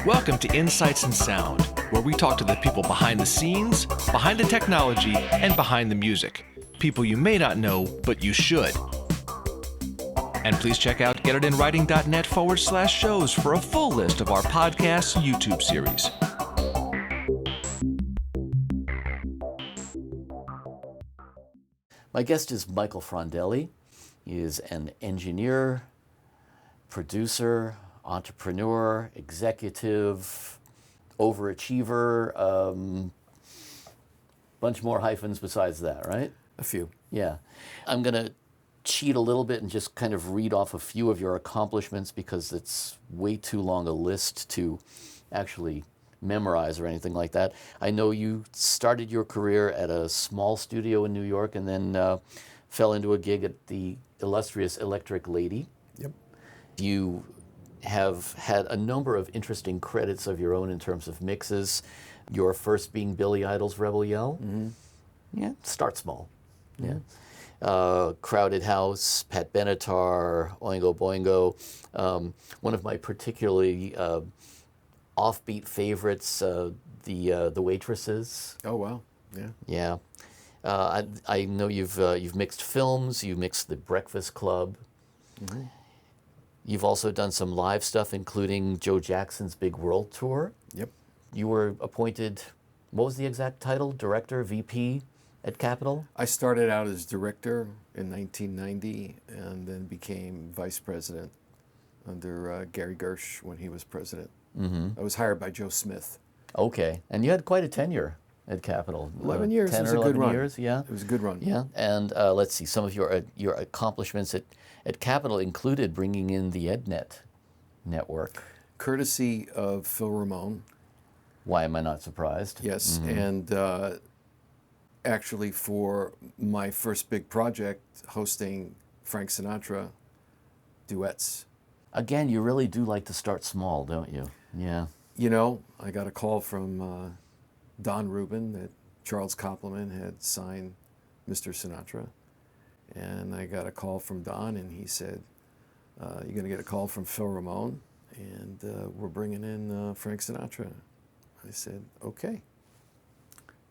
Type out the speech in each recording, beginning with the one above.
Welcome to Insights in Sound, where we talk to the people behind the scenes, behind the technology, and behind the music. People you may not know, but you should. And please check out getitinwriting.net/shows for a full list of our podcasts and YouTube series. My guest is Michael Frondelli. He is an engineer, producer, entrepreneur, executive, overachiever, bunch more hyphens besides that, right? A few. Yeah. I'm going to cheat a little bit and just kind of read off a few of your accomplishments because it's way too long a list to actually memorize or anything like that. I know you started your career at a small studio in New York and then fell into a gig at the illustrious Electric Lady. Yep. You have had a number of interesting credits of your own in terms of mixes, your first being Billy Idol's Rebel Yell. Mm-hmm. Yeah, start small. Mm-hmm. Yeah. Crowded House, Pat Benatar, Oingo Boingo. One of my particularly offbeat favorites, the Waitresses. Oh, wow. Yeah. Yeah. I know you've mixed films, you mixed The Breakfast Club. Mm-hmm. You've also done some live stuff, including Joe Jackson's Big World Tour. Yep. You were appointed, what was the exact title? Director, VP at Capitol? I started out as director in 1990 and then became vice president under Gary Gersh when he was president. Mm-hmm. I was hired by Joe Smith. Okay. And you had quite a tenure at Capitol. 11 years. 10 It was or a good 11 run. years, yeah. It was a good run. Yeah. And let's see, some of your accomplishments at Capitol included bringing in the EdNet network. Courtesy of Phil Ramone. Why am I not surprised? Yes. Mm-hmm. And actually for my first big project, hosting Frank Sinatra duets. Again, you really do like to start small, don't you? Yeah. You know, I got a call from Don Rubin that Charles Koppelman had signed Mr. Sinatra. And I got a call from Don, and he said, you're going to get a call from Phil Ramone, and we're bringing in Frank Sinatra. I said, okay.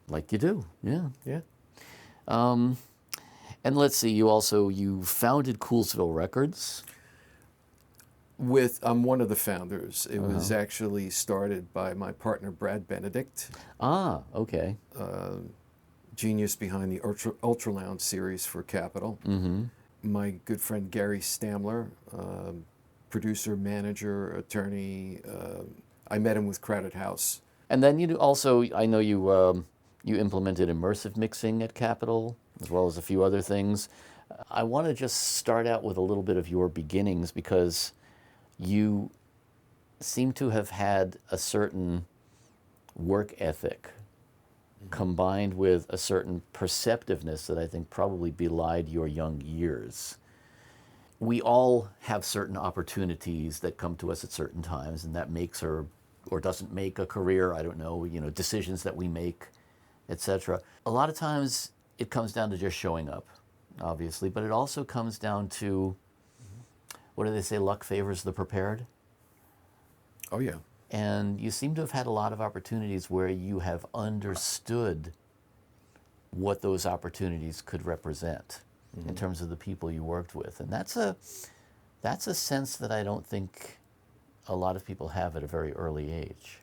Like you do, yeah. Yeah. And let's see, you founded Coolsville Records. I'm one of the founders. It was actually started by my partner, Brad Benedict. Ah, okay. Genius behind the Ultra Lounge series for Capitol. Mm-hmm. My good friend Gary Stamler, producer, manager, attorney. I met him with Crowded House. And then you also, I know you implemented immersive mixing at Capitol, as well as a few other things. I want to just start out with a little bit of your beginnings because you seem to have had a certain work ethic combined with a certain perceptiveness that I think probably belied your young years. We all have certain opportunities that come to us at certain times, and that makes or doesn't make a career, I don't know, decisions that we make, etc. A lot of times it comes down to just showing up, obviously, but it also comes down to, what do they say, luck favors the prepared? Oh, yeah. And you seem to have had a lot of opportunities where you have understood what those opportunities could represent in terms of the people you worked with. And that's a sense that I don't think a lot of people have at a very early age.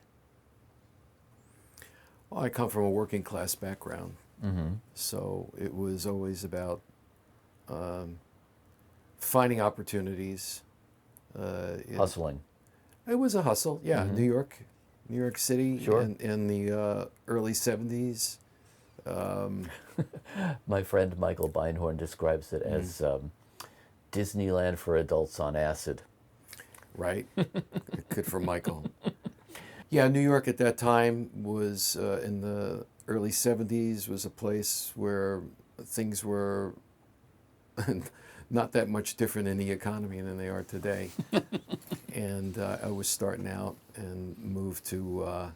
Well, I come from a working class background. Mm-hmm. So it was always about finding opportunities. Hustling. It was a hustle, yeah. Mm-hmm. New York City Sure. in the early 70s. My friend Michael Beinhorn describes it as Disneyland for adults on acid. Right. Good for Michael. Yeah, New York at that time was, in the early 70s, was a place where things were not that much different in the economy than they are today. And I was starting out and moved to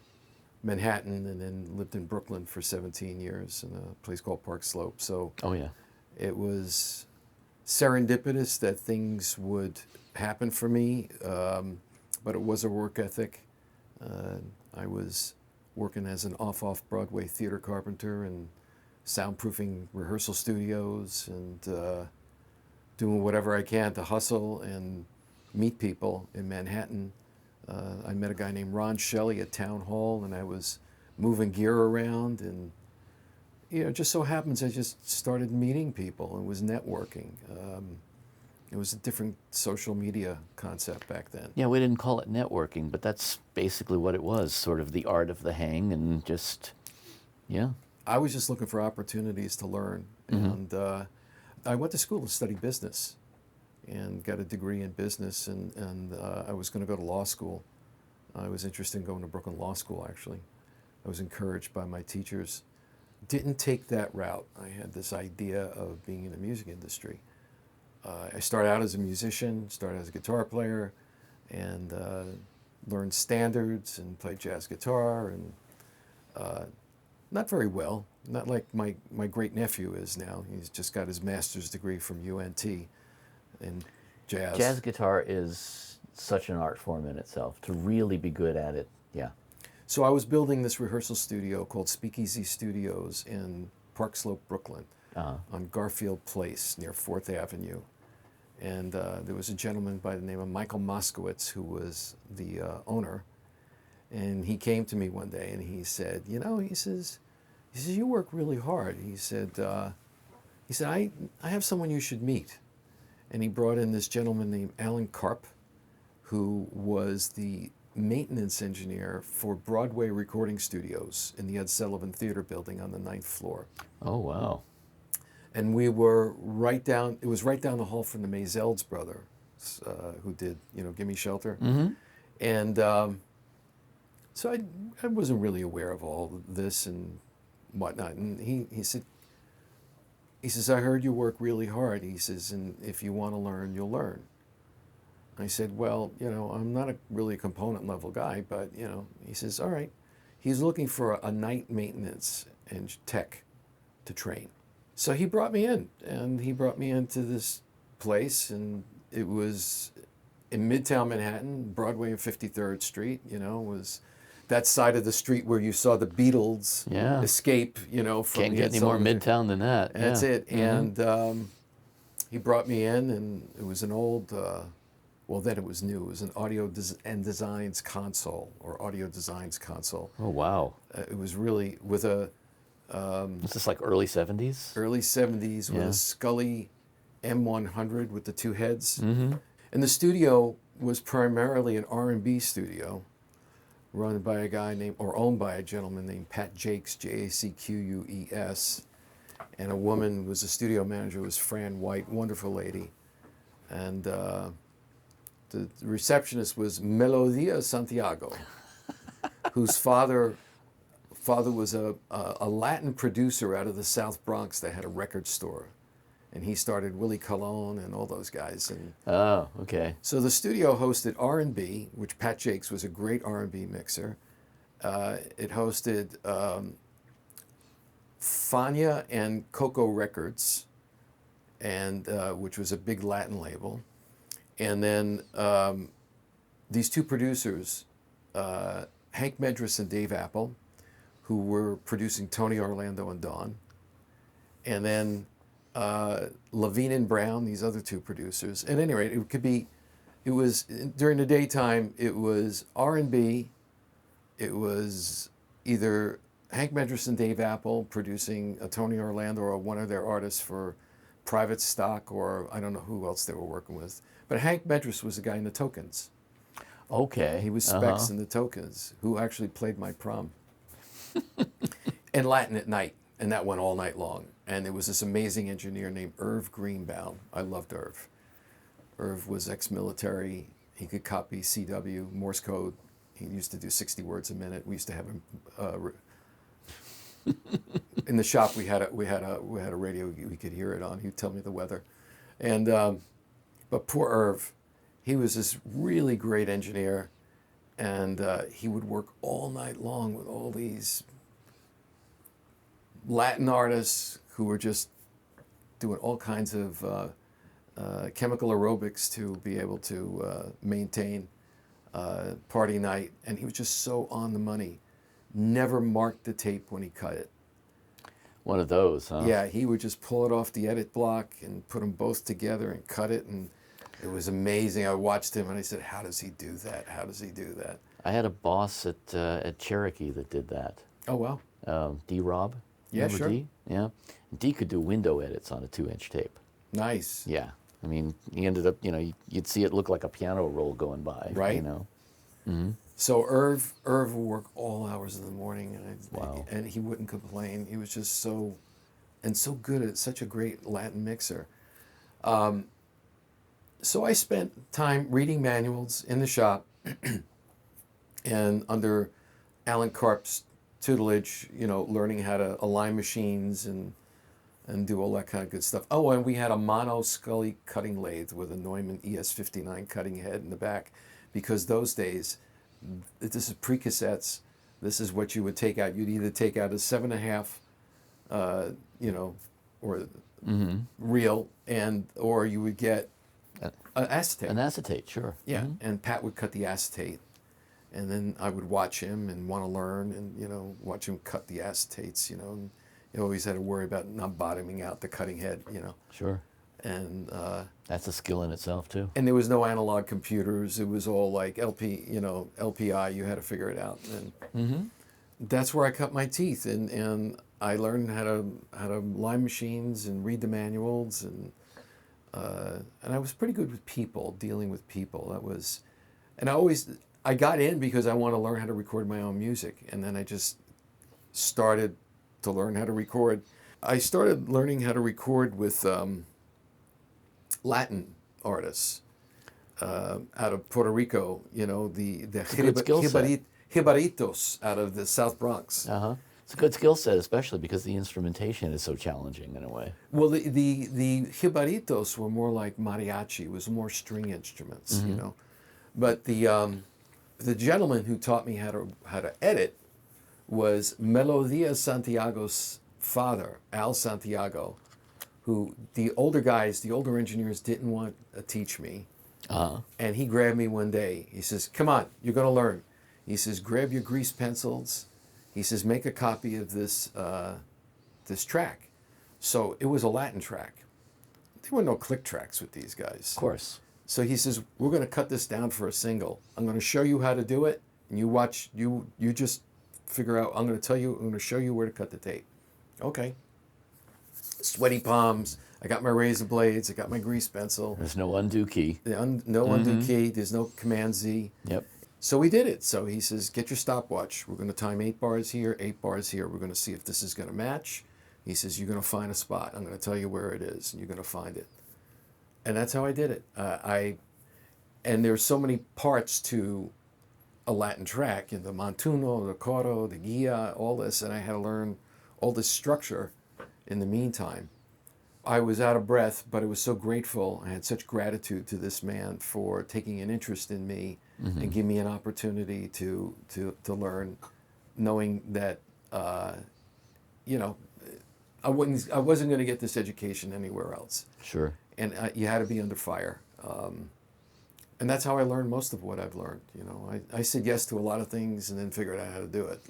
Manhattan and then lived in Brooklyn for 17 years in a place called Park Slope. So it was serendipitous that things would happen for me, but it was a work ethic. I was working as an off-Broadway theater carpenter and soundproofing rehearsal studios and doing whatever I can to hustle and meet people in Manhattan. I met a guy named Ron Shelley at Town Hall, and I was moving gear around, and it just so happens I just started meeting people and was networking. It was a different social media concept back then. Yeah, we didn't call it networking, but that's basically what it was, sort of the art of the hang and just, yeah. I was just looking for opportunities to learn. And I went to school to study business and got a degree in business, and I was going to go to law school. I was interested in going to Brooklyn Law School, actually. I was encouraged by my teachers. Didn't take that route. I had this idea of being in the music industry. I started out as a musician, started as a guitar player, and learned standards and played jazz guitar, and not very well, not like my great nephew is now. He's just got his master's degree from UNT in jazz. Jazz guitar is such an art form in itself. To really be good at it, yeah. So I was building this rehearsal studio called Speakeasy Studios in Park Slope, Brooklyn, on Garfield Place near 4th Avenue. And there was a gentleman by the name of Michael Moskowitz who was the owner. And he came to me one day and he said, he says, you work really hard. He said, I have someone you should meet. And he brought in this gentleman named Alan Karp, who was the maintenance engineer for Broadway recording studios in the Ed Sullivan Theater building on the 9th floor. Oh, wow. And we were it was right down the hall from the Mazel's brother, who did, Gimme Shelter. Mm-hmm. And so I wasn't really aware of all this and whatnot. And he says, I heard you work really hard. He says, and if you want to learn, you'll learn. I said, well, I'm not really a component level guy, but, he says, all right. He's looking for a night maintenance and tech to train. So he brought me in, and he brought me into this place, and it was in Midtown Manhattan, Broadway and 53rd Street, was that side of the street where you saw the Beatles escape, from Can't get any more Midtown than that. That's it. Mm-hmm. And he brought me in, and it was an old, then it was new. It was an audio and designs console, or audio designs console. Oh, wow. It was really with a... Is this like early 70s? Early 70s with a Scully M100 with the two heads. Mm-hmm. And the studio was primarily an R&B studio run by a guy owned by a gentleman named Pat Jakes, Jacqueus. And a woman was a studio manager, was Fran White, wonderful lady. And the receptionist was Melodia Santiago, whose father was a Latin producer out of the South Bronx that had a record store. And he started Willie Colon and all those guys. And oh, okay. so the studio hosted R&B, which Pat Jakes was a great R&B mixer. It hosted Fania and Coco Records, and which was a big Latin label. And then these two producers, Hank Medras and Dave Apple, who were producing Tony Orlando and Dawn. And then Levine and Brown, these other two producers. At any rate, it was during the daytime, it was R&B, it was either Hank Medras and Dave Apple producing a Tony Orlando or one of their artists for Private Stock, or I don't know who else they were working with. But Hank Medras was the guy in the Tokens. Okay. He was Specs in the Tokens, who actually played my prom. And Latin at Night, and that went all night long. And there was this amazing engineer named Irv Greenbaum. I loved Irv. Irv was ex-military. He could copy CW, Morse code. He used to do 60 words a minute. We used to have him in the shop. We had a radio. We could hear it on. He'd tell me the weather, and but poor Irv, he was this really great engineer, and he would work all night long with all these Latin artists who were just doing all kinds of chemical aerobics to be able to maintain party night, and he was just so on the money. Never marked the tape when he cut it. One of those, huh? Yeah, he would just pull it off the edit block and put them both together and cut it, and it was amazing. I watched him and I said, "How does he do that? How does he do that?" I had a boss at Cherokee that did that. Oh wow. D. Rob. Yeah, Remember sure. D? Yeah. D could do window edits on a 2-inch tape. Nice. Yeah. I mean, he ended up, you'd see it look like a piano roll going by. Right. Mm-hmm. So Irv would work all hours of the morning, Wow. and he wouldn't complain. He was just so good at such a great Latin mixer. So I spent time reading manuals in the shop, and under Alan Karp's tutelage, learning how to align machines and do all that kind of good stuff. Oh, and we had a mono Scully cutting lathe with a Neumann ES59 cutting head in the back, because those days, this is pre-cassettes. This is what you would take out. You'd either take out a 7.5, or reel, or you would get an acetate. An acetate, sure. Yeah, and Pat would cut the acetate, and then I would watch him and want to learn, and watch him cut the acetates. And you always had to worry about not bottoming out the cutting head. Sure. And that's a skill in itself too. and there was no analog computers. It was all like LPI. You had to figure it out, and that's where I cut my teeth. And I learned how to line machines and read the manuals, and I was pretty good with people, dealing with people. I got in because I want to learn how to record my own music, and then I just started to learn how to record. I started learning how to record with Latin artists out of Puerto Rico. The good skill set. Jibaritos out of the South Bronx. Uh-huh. It's a good skill set, especially because the instrumentation is so challenging in a way. Well, the Jibaritos were more like mariachi. It was more string instruments, But the gentleman who taught me how to edit was Melodia Santiago's father, Al Santiago, who the older engineers didn't want to teach me. Uh-huh. And he grabbed me one day. He says, "Come on, you're going to learn." He says, "Grab your grease pencils." He says, "Make a copy of this track." So it was a Latin track. There were no click tracks with these guys. Of course. So he says, "We're going to cut this down for a single. I'm going to show you how to do it, and you watch. You just figure out. I'm going to show you where to cut the tape." Okay. Sweaty palms. I got my razor blades. I got my grease pencil. There's no undo key. No undo key. There's no Command Z. Yep. So we did it. So he says, "Get your stopwatch. We're going to time 8 bars here, 8 bars here. We're going to see if this is going to match." He says, "You're going to find a spot. I'm going to tell you where it is, and you're going to find it." And that's how I did it. And there's so many parts to a Latin track, the montuno, the coro, the guia, all this, and I had to learn all this structure in the meantime. I was out of breath, but I was so grateful. I had such gratitude to this man for taking an interest in me and giving me an opportunity to learn, knowing that I wasn't going to get this education anywhere else. Sure. And you had to be under fire. And that's how I learned most of what I've learned. I said yes to a lot of things and then figured out how to do it.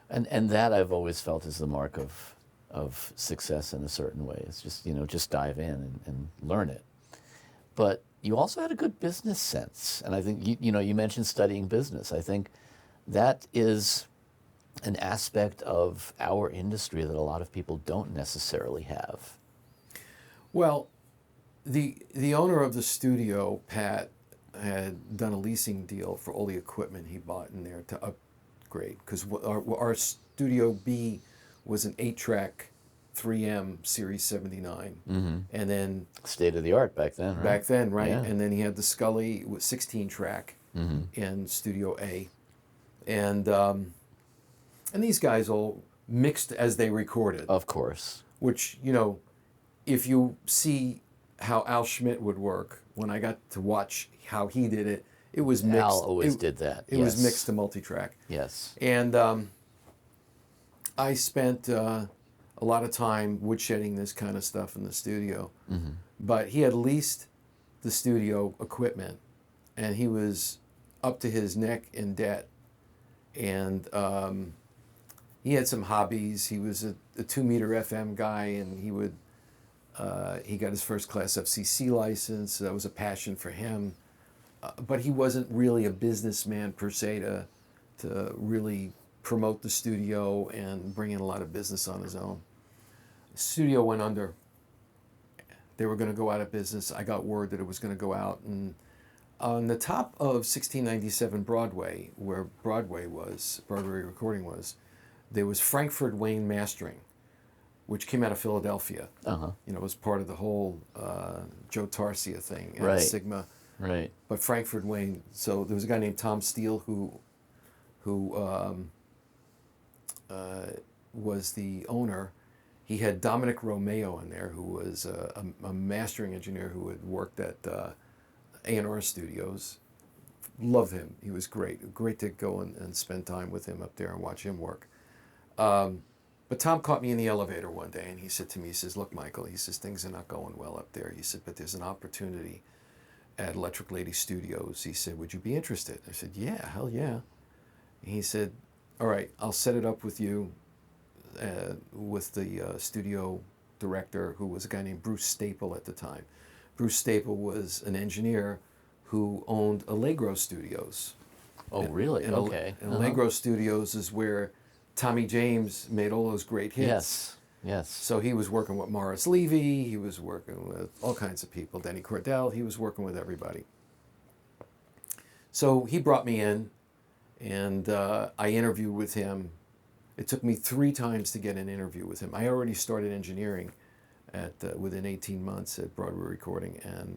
And that I've always felt is the mark of success in a certain way. It's just, just dive in and learn it. But you also had a good business sense. And I think, you mentioned studying business. I think that is an aspect of our industry that a lot of people don't necessarily have. Well, the owner of the studio, Pat, had done a leasing deal for all the equipment he bought in there to upgrade, because our Studio B was an 8-track 3M Series 79, and then State of the art back then, right? Back then, right? Yeah. And then he had the Scully with 16-track in Studio A, and these guys all mixed as they recorded. Of course. Which, if you see how Al Schmidt would work, when I got to watch how he did it, it was mixed. Al always did that. It was mixed to multi-track. Yes. And I spent a lot of time woodshedding this kind of stuff in the studio. But he had leased the studio equipment, and he was up to his neck in debt. And he had some hobbies. He was a 2-meter FM guy, and he got his first class FCC license. That was a passion for him. But he wasn't really a businessman per se to really promote the studio and bring in a lot of business on his own. The studio went under. They were going to go out of business. I got word that it was going to go out. And on the top of 1697 Broadway, where Broadway Recording was, there was Frankfurt Wayne Mastering, which came out of Philadelphia. Uh-huh. You know, it was part of the whole Joe Tarsia thing and Right. Sigma. Right. But Frankfurt Wayne, so there was a guy named Tom Steele who was the owner. He had Dominic Romeo in there, who was a mastering engineer who had worked at A&R Studios. Loved him. He was great. Great to go and spend time with him up there and watch him work. But Tom caught me in the elevator one day, and he said to me, he says, "Look, Michael," he says, "things are not going well up there." He said, "But there's an opportunity at Electric Lady Studios." He said, "Would you be interested?" I said, "Yeah, hell yeah." He said, "All right, I'll set it up with you, with the studio director, who was a guy named Bruce Staple at the time." Bruce Staple was an engineer who owned Allegro Studios. Oh, really? And Okay. And Allegro Studios is where Tommy James made all those great hits. Yes. Yes. So he was working with Morris Levy, he was working with all kinds of people, Denny Cordell, he was working with everybody. So he brought me in, and I interviewed with him. It took me 3 times to get an interview with him. I already started engineering within 18 months at Broadway Recording, and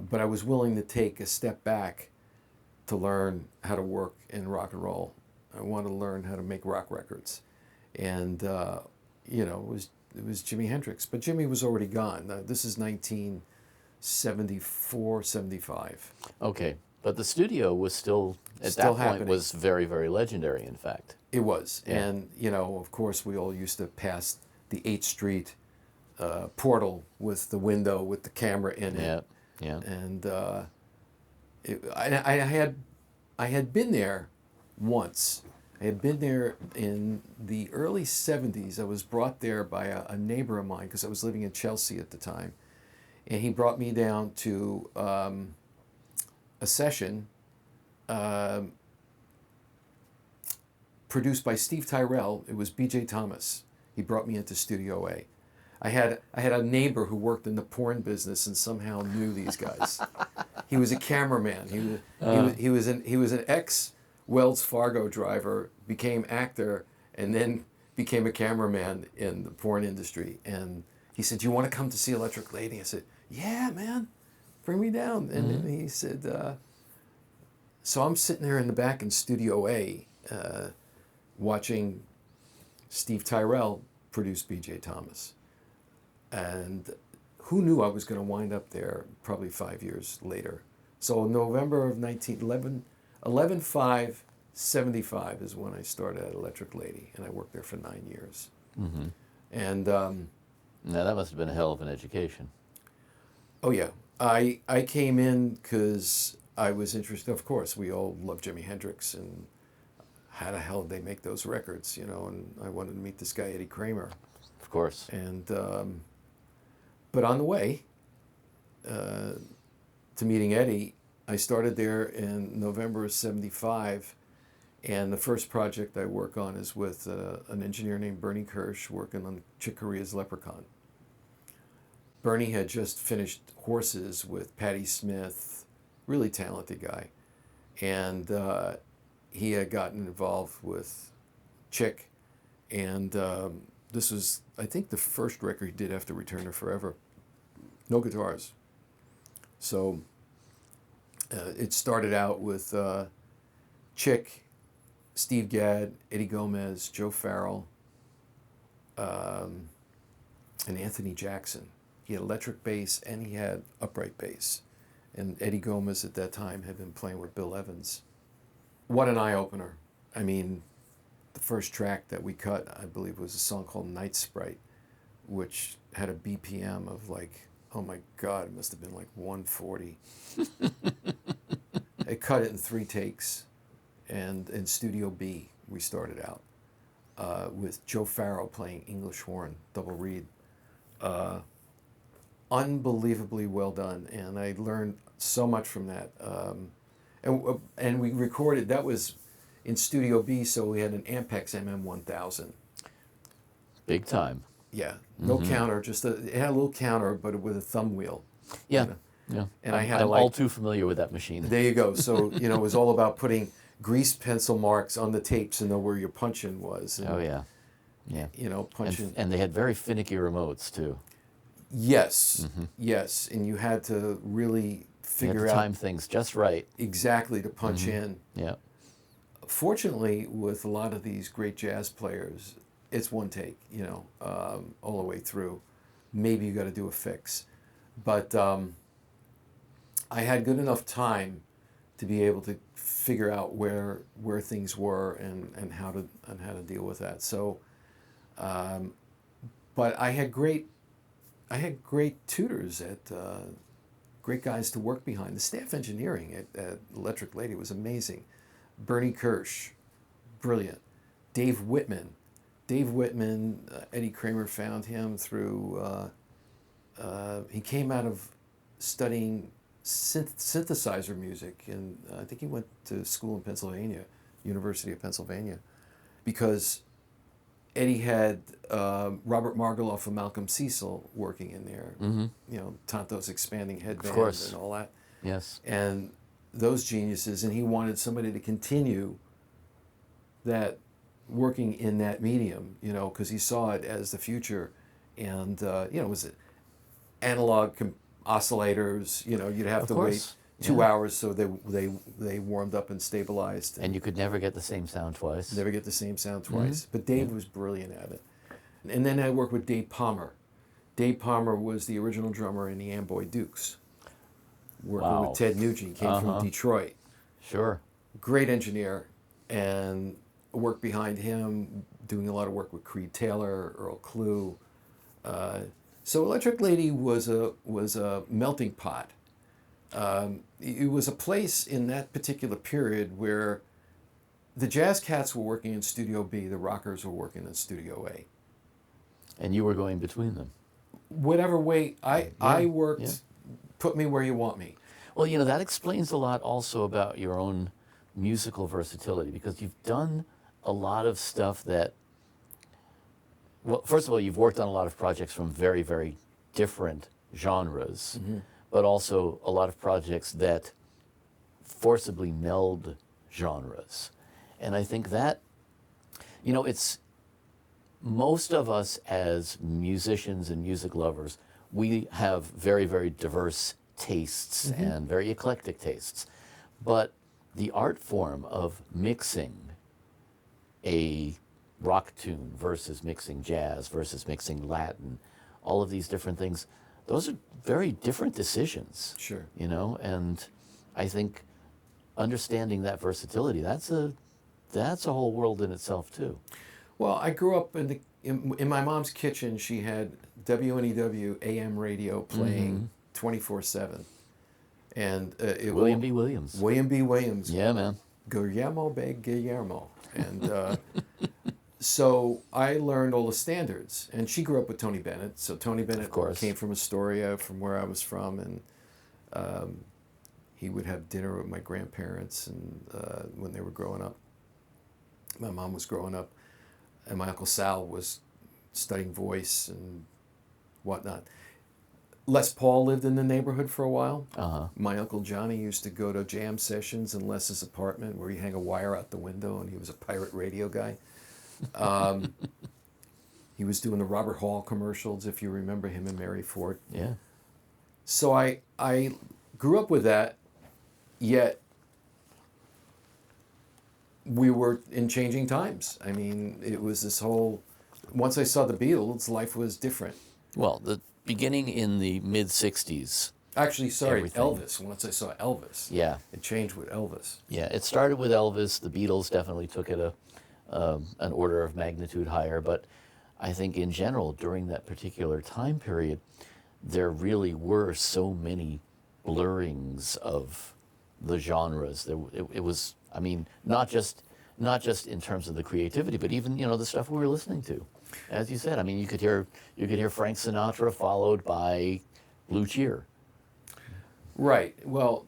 but I was willing to take a step back to learn how to work in rock and roll. I wanted to learn how to make rock records, and you know, it was Jimi Hendrix, but Jimmy was already gone. This is 1974, 75. Okay, but the studio was still at Still that point happening. was very, very legendary. In fact. It was, Yeah. and you know, of course, we all used to pass the 8th Street portal with the window with the camera in Yeah. it. Yeah. And I had been there once. I had been there in the early 70s. I was brought there by a neighbor of mine because I was living in Chelsea at the time. And he brought me down to a session produced by Steve Tyrell. It was B.J. Thomas. He brought me into Studio A. I had a neighbor who worked in the porn business and somehow knew these guys. He was a cameraman. He was an ex Wells Fargo driver, became actor, and then became a cameraman in the porn industry. And he said, "Do you want to come to see Electric Lady?" I said, "Yeah, man, bring me down." And then he said, so I'm sitting there in the back in Studio A, watching Steve Tyrell produce B.J. Thomas. And who knew I was going to wind up there probably 5 years later. So November of 11/5/75 is when I started at Electric Lady, and I worked there for 9 years. Mm-hmm. And Now that must have been a hell of an education. oh yeah, I came in because I was interested. Of course, we all love Jimi Hendrix, and how the hell did they make those records, you know? And I wanted to meet this guy Eddie Kramer. Of course. And but on the way to meeting Eddie, I started there in November of 75, and the first project I work on is with an engineer named Bernie Kirsch working on Chick Corea's Leprechaun. Bernie had just finished Horses with Patti Smith, really talented guy, and he had gotten involved with Chick, and this was, I think, the first record he did after Return to Forever. No guitars. So it started out with Chick, Steve Gadd, Eddie Gomez, Joe Farrell, and Anthony Jackson. He had electric bass and he had upright bass. And Eddie Gomez at that time had been playing with Bill Evans. What an eye-opener. I mean, the first track that we cut, I believe, was a song called Night Sprite, which had a BPM of like, oh my God, it must have been like 140. They cut it in 3 takes, and in Studio B we started out with Joe Farrow playing English horn, double reed. Unbelievably well done, and I learned so much from that. And we recorded, that was in Studio B, so we had an Ampex MM1000. Big time. Yeah, no counter, it had a little counter, but with a thumb wheel. Yeah, You know? yeah. And I had I'm like, all too familiar with that machine. there you go. So, you know, it was all about putting grease pencil marks on the tapes to know where your punch-in was. And, Oh yeah, yeah. you know, punch-in. And they had very finicky remotes too. Yes, yes. And you had to really You had figure to out time things just right. exactly to punch in. Yeah. Fortunately, with a lot of these great jazz players, it's one take, you know, all the way through. Maybe you got to do a fix. But I had good enough time to be able to figure out where things were and how to deal with that. So, but I had great tutors at great guys to work behind. The staff engineering at Electric Lady was amazing. Bernie Kirsch, brilliant. Dave Whitman, Eddie Kramer found him through. He came out of studying synthesizer music, and I think he went to school in Pennsylvania, University of Pennsylvania, because Eddie had Robert Margoloff and Malcolm Cecil working in there. You know, Tonto's expanding headband and all that. Yes. And those geniuses, and he wanted somebody to continue that working in that medium, you know, because he saw it as the future. And, you know, it was analog oscillators, you know, you'd have to wait 2 hours so they warmed up and stabilized. And you could never get the same sound twice. Never get the same sound twice. But Dave was brilliant at it. And then I worked with Dave Palmer. Dave Palmer was the original drummer in the Amboy Dukes. Working with Ted Nugent, came from Detroit. Sure. Great engineer, and worked behind him, doing a lot of work with Creed Taylor, Earl Klugh. So Electric Lady was a melting pot. It was a place in that particular period where the jazz cats were working in Studio B, the rockers were working in Studio A. And you were going between them. Whatever way I worked, put me where you want me. Well, you know, that explains a lot also about your own musical versatility, because you've done a lot of stuff that, well, first of all, you've worked on a lot of projects from very, very different genres, but also a lot of projects that forcibly meld genres. And I think that, you know, it's most of us as musicians and music lovers, we have very, very diverse tastes and very eclectic tastes. But the art form of mixing a rock tune versus mixing jazz versus mixing Latin, all of these different things, those are very different decisions. Sure. You know, and I think understanding that versatility, that's a whole world in itself too. Well, I grew up in my mom's kitchen. She had WNEW AM radio playing 24/7, and William B. Williams. William B. Williams. Yeah, man. Guillermo Be Guillermo, and so I learned all the standards. And she grew up with Tony Bennett, so Tony Bennett came from Astoria, from where I was from, and he would have dinner with my grandparents, and when they were growing up, my mom was growing up, and my Uncle Sal was studying voice and whatnot. Les Paul lived in the neighborhood for a while. My Uncle Johnny used to go to jam sessions in Les's apartment where he'd hang a wire out the window, and he was a pirate radio guy. He was doing the Robert Hall commercials, if you remember him and Mary Ford. Yeah. So I grew up with that, yet we were in changing times. I mean, it was this whole, once I saw the Beatles, life was different. Well, the beginning in the mid-'60s. Actually, sorry, Everything. Elvis. Once I saw Elvis. Yeah. It changed with Elvis. Yeah, it started with Elvis. The Beatles definitely took it an order of magnitude higher. But I think in general, during that particular time period, there really were so many blurrings of the genres. It was, I mean, not just in terms of the creativity, but even, you know, the stuff we were listening to. As you said, I mean, you could hear Frank Sinatra followed by Blue Cheer. Right. Well,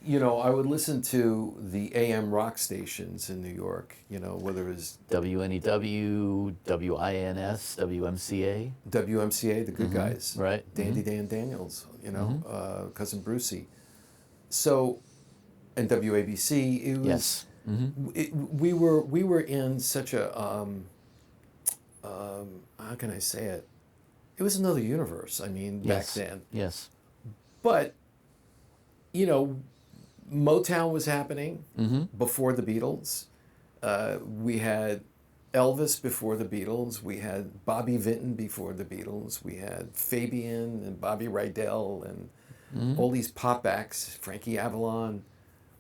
you know, I would listen to the AM rock stations in New York, you know, whether it was WNEW, WINS, WMCA. WMCA, the good guys. Right. Dandy Dan Daniels, you know, Cousin Brucey. So, and WABC, it was, Yes. we were in such a, how can I say it? It was another universe, I mean, back then. Yes. But, you know, Motown was happening before the Beatles. We had Elvis before the Beatles. We had Bobby Vinton before the Beatles. We had Fabian and Bobby Rydell and all these pop acts, Frankie Avalon.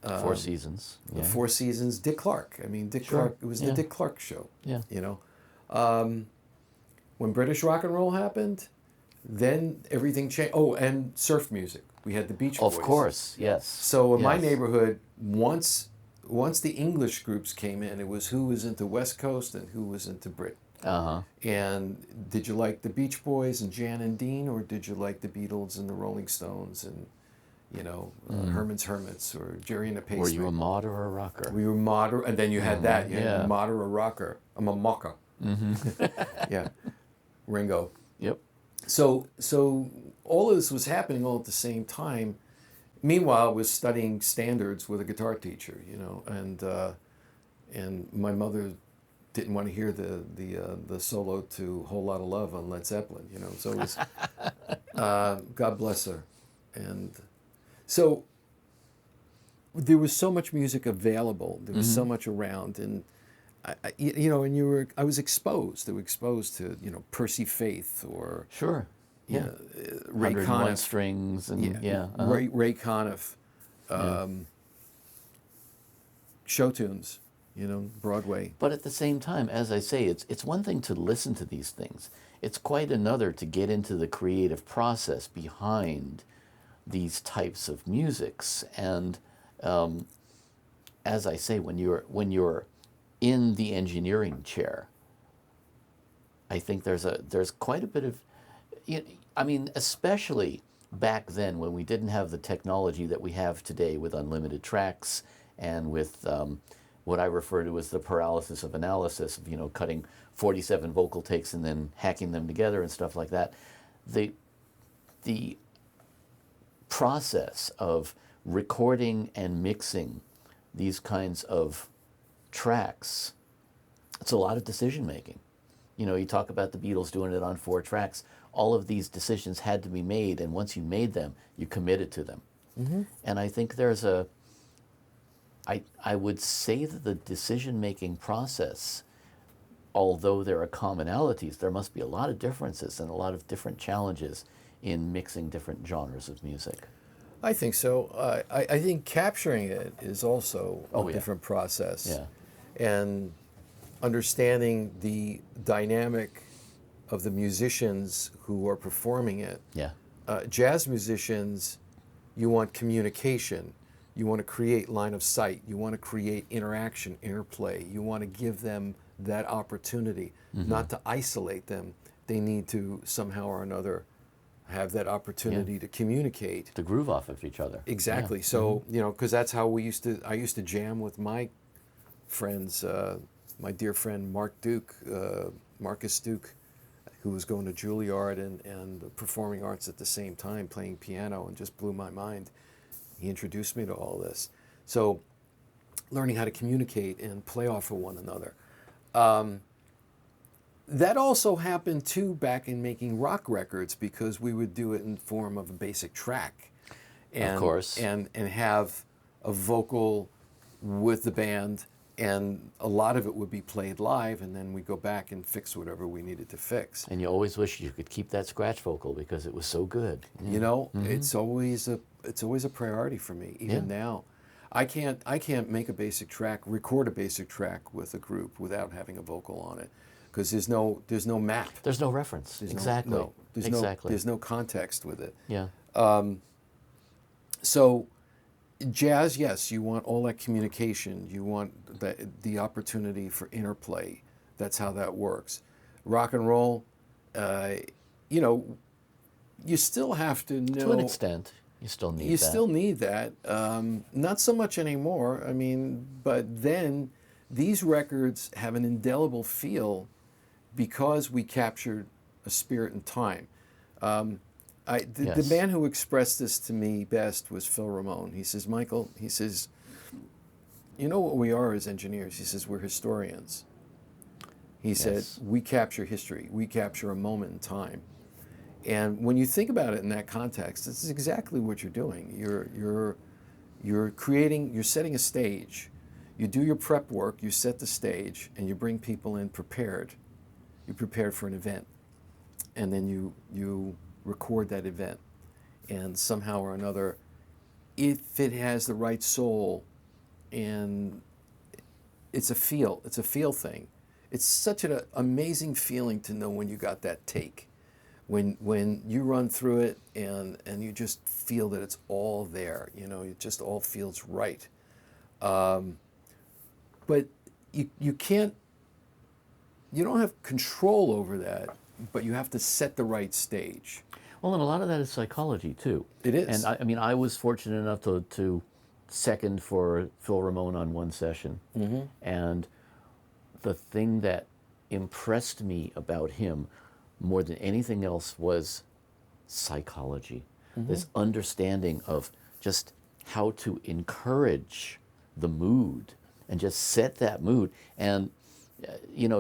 Four Seasons. The Yeah. Four Seasons, Dick Clark. I mean, Dick Clark, it was the Dick Clark show. Yeah. You know? When British rock and roll happened, then everything changed. Oh, and surf music. We had the Beach Boys. Of course, yes. So in my Yes. neighborhood, once the English groups came in, it was who was into West Coast and who was into Brit. And did you like the Beach Boys and Jan and Dean, or did you like the Beatles and the Rolling Stones and, you know, Herman's Hermits or Jerry and the Pacemaker? Were you a mod or a rocker? We were mod, and then you had that. You had Yeah. a mod or a rocker. I'm a mocker. Yeah. Ringo. Yep. So all of this was happening all at the same time. Meanwhile, I was studying standards with a guitar teacher, you know, and my mother didn't want to hear the solo to "Whole Lotta Love" on Led Zeppelin, you know. So it was, God bless her, and so there was so much music available. There was so much around, and you know, and I was exposed. They were exposed to, you know, Percy Faith or Sure. you Yeah. know, Ray 101 Conniff. strings and Ray Conniff, show tunes, you know, Broadway. But at the same time, as I say, it's one thing to listen to these things. It's quite another to get into the creative process behind these types of musics. And as I say, when you're in the engineering chair, I think there's quite a bit of, I mean, especially back then when we didn't have the technology that we have today with unlimited tracks and with what I refer to as the paralysis of analysis, of, you know, cutting 47 vocal takes and then hacking them together and stuff like that. The process of recording and mixing these kinds of tracks, it's a lot of decision making. You know, you talk about the Beatles doing it on 4 tracks. All of these decisions had to be made, and once you made them, you committed to them. And I think there's I would say that the decision-making process, although there are commonalities, there must be a lot of differences and a lot of different challenges in mixing different genres of music. I think so. I think capturing it is also a different process. Yeah. And understanding the dynamic of the musicians who are performing it. Yeah. Jazz musicians, you want communication. You want to create line of sight. You want to create interaction, interplay. You want to give them that opportunity, not to isolate them. They need to somehow or another have that opportunity to communicate. To groove off of each other. Exactly. Yeah. So, you know, because that's how I used to jam with my friends, my dear friend Marcus Duke, who was going to Juilliard and performing arts at the same time, playing piano, and just blew my mind. He introduced me to all this. So learning how to communicate and play off of one another. That also happened too back in making rock records, because we would do it in form of a basic track. And, of course. And have a vocal with the band, and a lot of it would be played live, and then we'd go back and fix whatever we needed to fix. And you always wish you could keep that scratch vocal because it was so good. You know, it's always a priority for me, even now. I can't make a basic track, record a basic track with a group without having a vocal on it, because there's no map. There's no reference. Exactly. There's no context with it. Yeah. So Jazz, yes, you want all that communication. You want the opportunity for interplay. That's how that works. Rock and roll, uh, you know, you still have to know. To an extent, you still need You that. still need that. Not so much anymore. I mean, but then these records have an indelible feel because we captured a spirit and time. The Yes. man who expressed this to me best was Phil Ramone. He says, Michael, he says, you know what we are as engineers? He says, we're historians. He said, Yes. we capture history. We capture a moment in time. And when you think about it in that context, this is exactly what you're doing. You're creating, you're setting a stage. You do your prep work, you set the stage, and you bring people in prepared. You're prepared for an event. And then you record that event. And somehow or another, if it has the right soul, and it's a feel thing. It's such an amazing feeling to know when you got that take. When you run through it and you just feel that it's all there, it just all feels right. But you can't, you don't have control over that, but you have to set the right stage. Well, and a lot of that is psychology too. It is. And I mean, I was fortunate enough to second for Phil Ramone on one session. Mm-hmm. And the thing that impressed me about him more than anything else was psychology. Mm-hmm. This understanding of just how to encourage the mood and just set that mood and,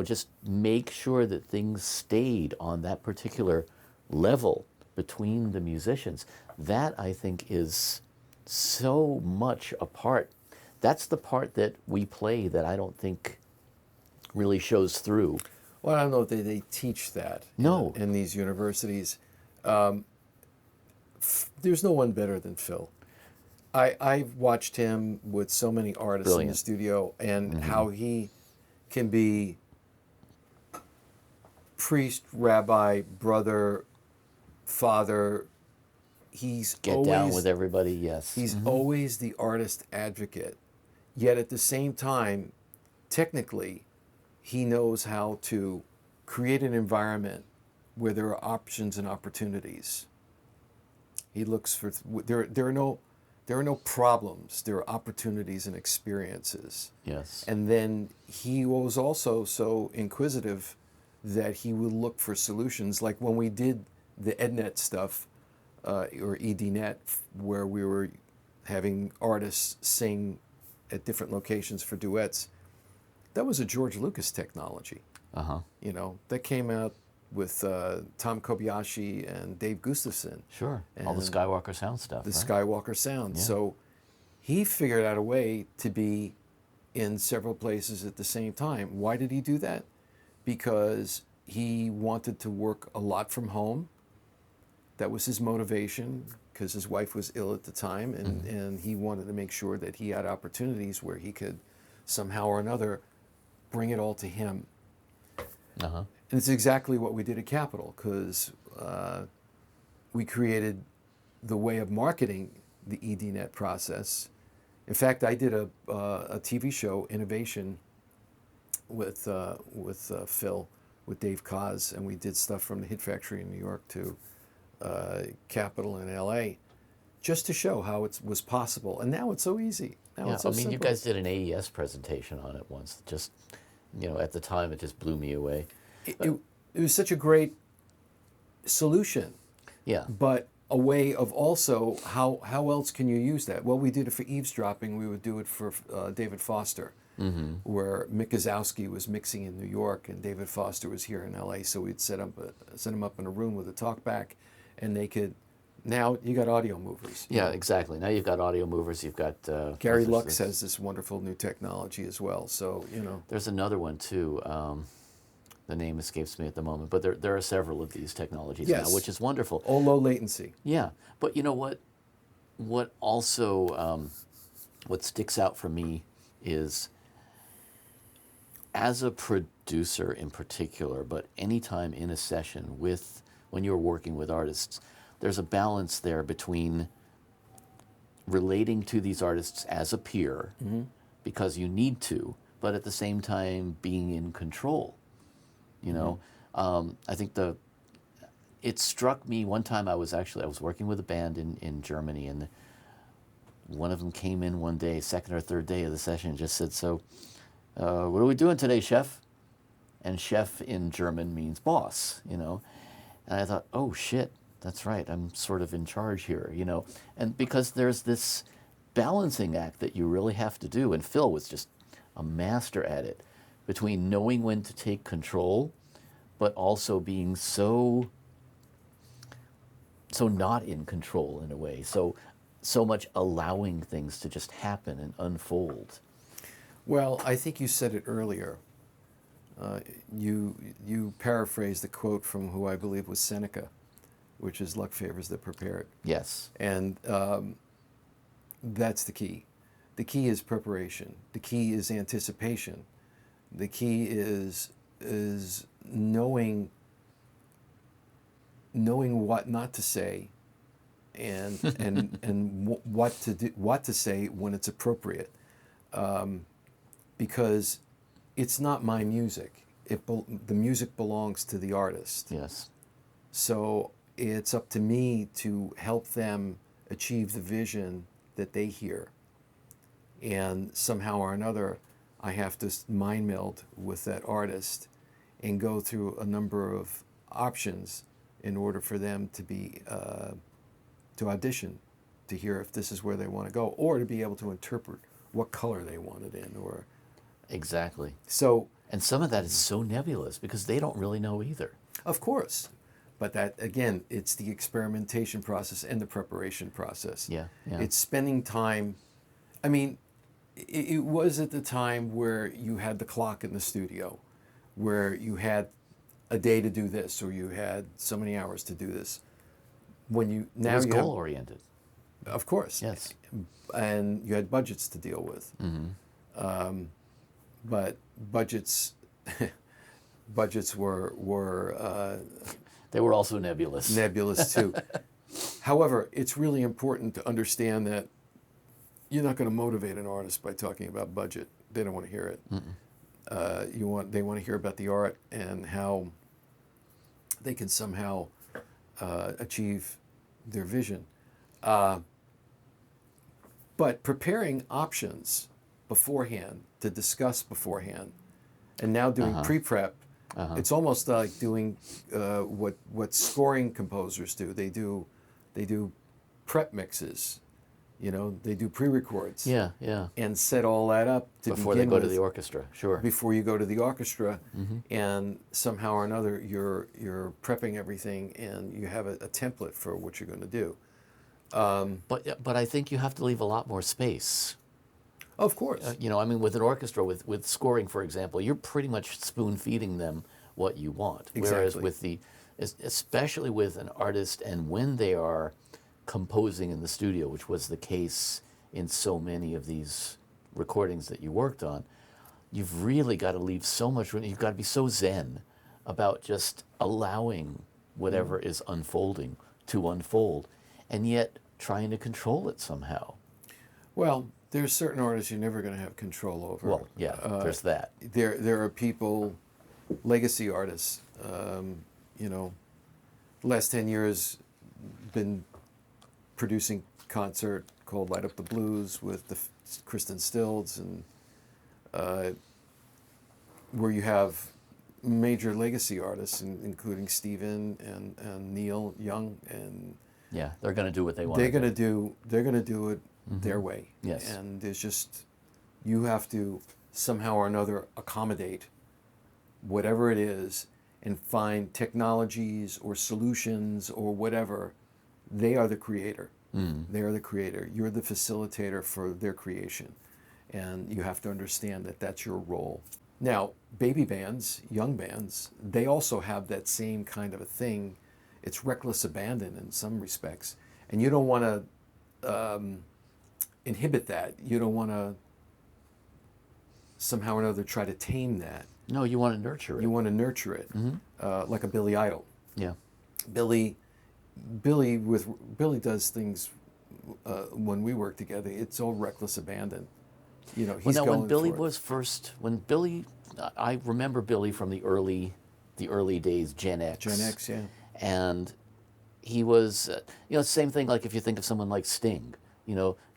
just make sure that things stayed on that particular level between the musicians. That, I think, is so much a part. That's the part that we play that I don't think really shows through. Well, I don't know if they teach that in these universities. There's no one better than Phil. I've watched him with so many artists Brilliant. in the studio, and how he can be priest, rabbi, brother, father. He's Get always down with everybody, yes. He's always the artist advocate. Yet at the same time, technically, he knows how to create an environment where there are options and opportunities. He looks for there are no problems. There are opportunities and experiences. Yes. And then he was also so inquisitive that he would look for solutions. Like when we did the EdNet stuff, or EDNet, where we were having artists sing at different locations for duets. That was a George Lucas technology. Uh-huh. That came out with Tom Kobayashi and Dave Gustafson. Sure. All the Skywalker sound stuff. The right? Skywalker sound. Yeah. So he figured out a way to be in several places at the same time. Why did he do that? Because he wanted to work a lot from home. That was his motivation, because his wife was ill at the time, and he wanted to make sure that he had opportunities where he could somehow or another bring it all to him. Uh-huh. And it's exactly what we did at Capitol, because we created the way of marketing the EDNet process. In fact, I did a TV show, Innovation, with Phil, with Dave Koz, and we did stuff from the Hit Factory in New York to Capitol in LA, just to show how it was possible. And now it's so easy. Now it's so simple. You guys did an AES presentation on it once. Just, at the time, it just blew me away. It was such a great solution. Yeah. But a way of also, how else can you use that? Well, we did it for eavesdropping. We would do it for David Foster, where Mick Gazowski was mixing in New York and David Foster was here in LA. So we'd set him up in a room with a talkback, and they could. Now you got audio movers. Yeah, exactly. Now you've got audio movers. You've got Gary Lux has this wonderful new technology as well. So there's another one too. The name escapes me at the moment, but there are several of these technologies now, which is wonderful. All low latency. Yeah, but you know what? What also what sticks out for me is, as a producer in particular, but anytime in a session when you're working with artists, there's a balance there between relating to these artists as a peer because you need to, but at the same time being in control. You know, I think it struck me one time. I was working with a band in Germany, and one of them came in one day, second or third day of the session, and just said, "So, what are we doing today, chef?" And chef in German means boss, you know. And I thought, oh shit, that's right, I'm sort of in charge here, you know. And because there's this balancing act that you really have to do, and Phil was just a master at it, between knowing when to take control, but also being so not in control in a way, so much allowing things to just happen and unfold. Well, I think you said it earlier. You paraphrased the quote from who I believe was Seneca, which is luck favors the prepared. Yes. And that's the key. The key is preparation. The key is anticipation. The key is knowing what not to say, and what to do, what to say when it's appropriate, because it's not my music. The music belongs to the artist. Yes. So it's up to me to help them achieve the vision that they hear. And somehow or another, I have to mind meld with that artist and go through a number of options in order for them to be to audition, to hear if this is where they want to go, or to be able to interpret what color they want it in, or exactly. So, and some of that is so nebulous because they don't really know either. Of course. But that, again, it's the experimentation process and the preparation process. Yeah, yeah. It's spending time. I mean, it was at the time where you had the clock in the studio, where you had a day to do this, or you had so many hours to do this. When you now it was you goal oriented. Of course. Yes. And you had budgets to deal with. Mm-hmm. But budgets were they were also nebulous. Nebulous too. However, it's really important to understand that you're not going to motivate an artist by talking about budget. They don't want to hear it. They want to hear about the art and how they can somehow achieve their vision. But preparing options beforehand, to discuss beforehand, and now doing pre-prep, it's almost like doing what scoring composers do. They do prep mixes, you know, they do pre-records. Yeah, yeah. And set all that up before they go to the orchestra. Sure. Before you go to the orchestra, and somehow or another you're prepping everything, and you have a template for what you're going to do. But I think you have to leave a lot more space. Of course. You know, I mean, with an orchestra, with scoring, for example, you're pretty much spoon-feeding them what you want. Exactly. Whereas with especially with an artist, and when they are composing in the studio, which was the case in so many of these recordings that you worked on, you've really got to leave so much room. You've got to be so zen about just allowing whatever is unfolding to unfold, and yet trying to control it somehow. Well, there's certain artists you're never going to have control over. Well, yeah, there's that. There are people, legacy artists, you know, the last 10 years been producing concert called Light Up the Blues with the Kristen Stills, and where you have major legacy artists, including Stephen and Neil Young, and yeah, they're going to do what they want. They're going to do it their way. Yes. And there's just, you have to somehow or another accommodate whatever it is and find technologies or solutions or whatever. They are the creator. They are the creator. You're the facilitator for their creation. And you have to understand that that's your role. Now, baby bands, young bands, they also have that same kind of a thing. It's reckless abandon in some respects. And you don't want to inhibit that. You don't want to somehow or another try to tame that. No, you want to nurture it. You want to nurture it, like a Billy Idol. Yeah. Billy does things when we work together, it's all reckless abandon. You know, Well, he's now going when Billy for it. was first, I remember Billy from the early days, Gen X. Gen X, yeah. And he was, same thing. Like if you think of someone like Sting,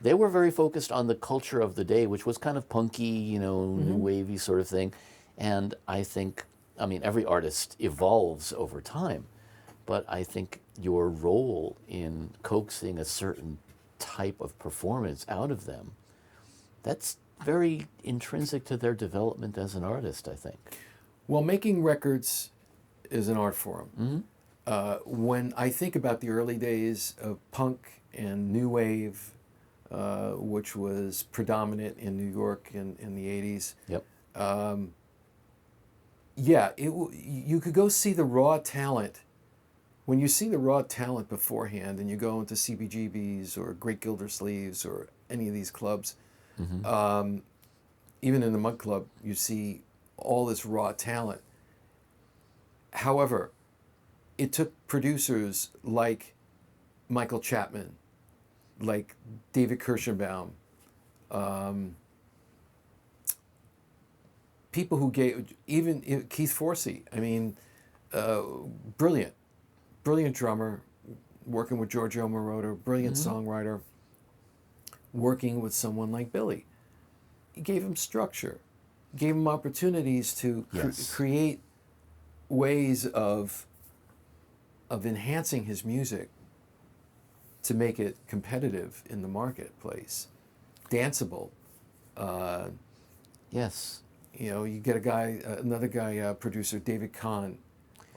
they were very focused on the culture of the day, which was kind of punky, new wavy sort of thing. And I think, every artist evolves over time, but I think your role in coaxing a certain type of performance out of them, that's very intrinsic to their development as an artist, I think. Well, making records is an art form. When I think about the early days of punk and new wave, which was predominant in New York in the 80s, Yep. yeah, you could go see the raw talent. When you see the raw talent beforehand and you go into CBGB's or Great Gildersleeves or any of these clubs, even in the Mud Club, you see all this raw talent. However, it took producers like Michael Chapman, like David Kirschenbaum, people who gave, even Keith Forsey, brilliant drummer, working with Giorgio Moroder, brilliant songwriter, working with someone like Billy. He gave him structure, gave him opportunities to create ways of enhancing his music to make it competitive in the marketplace, danceable. Yes. You get another guy, producer, David Kahn,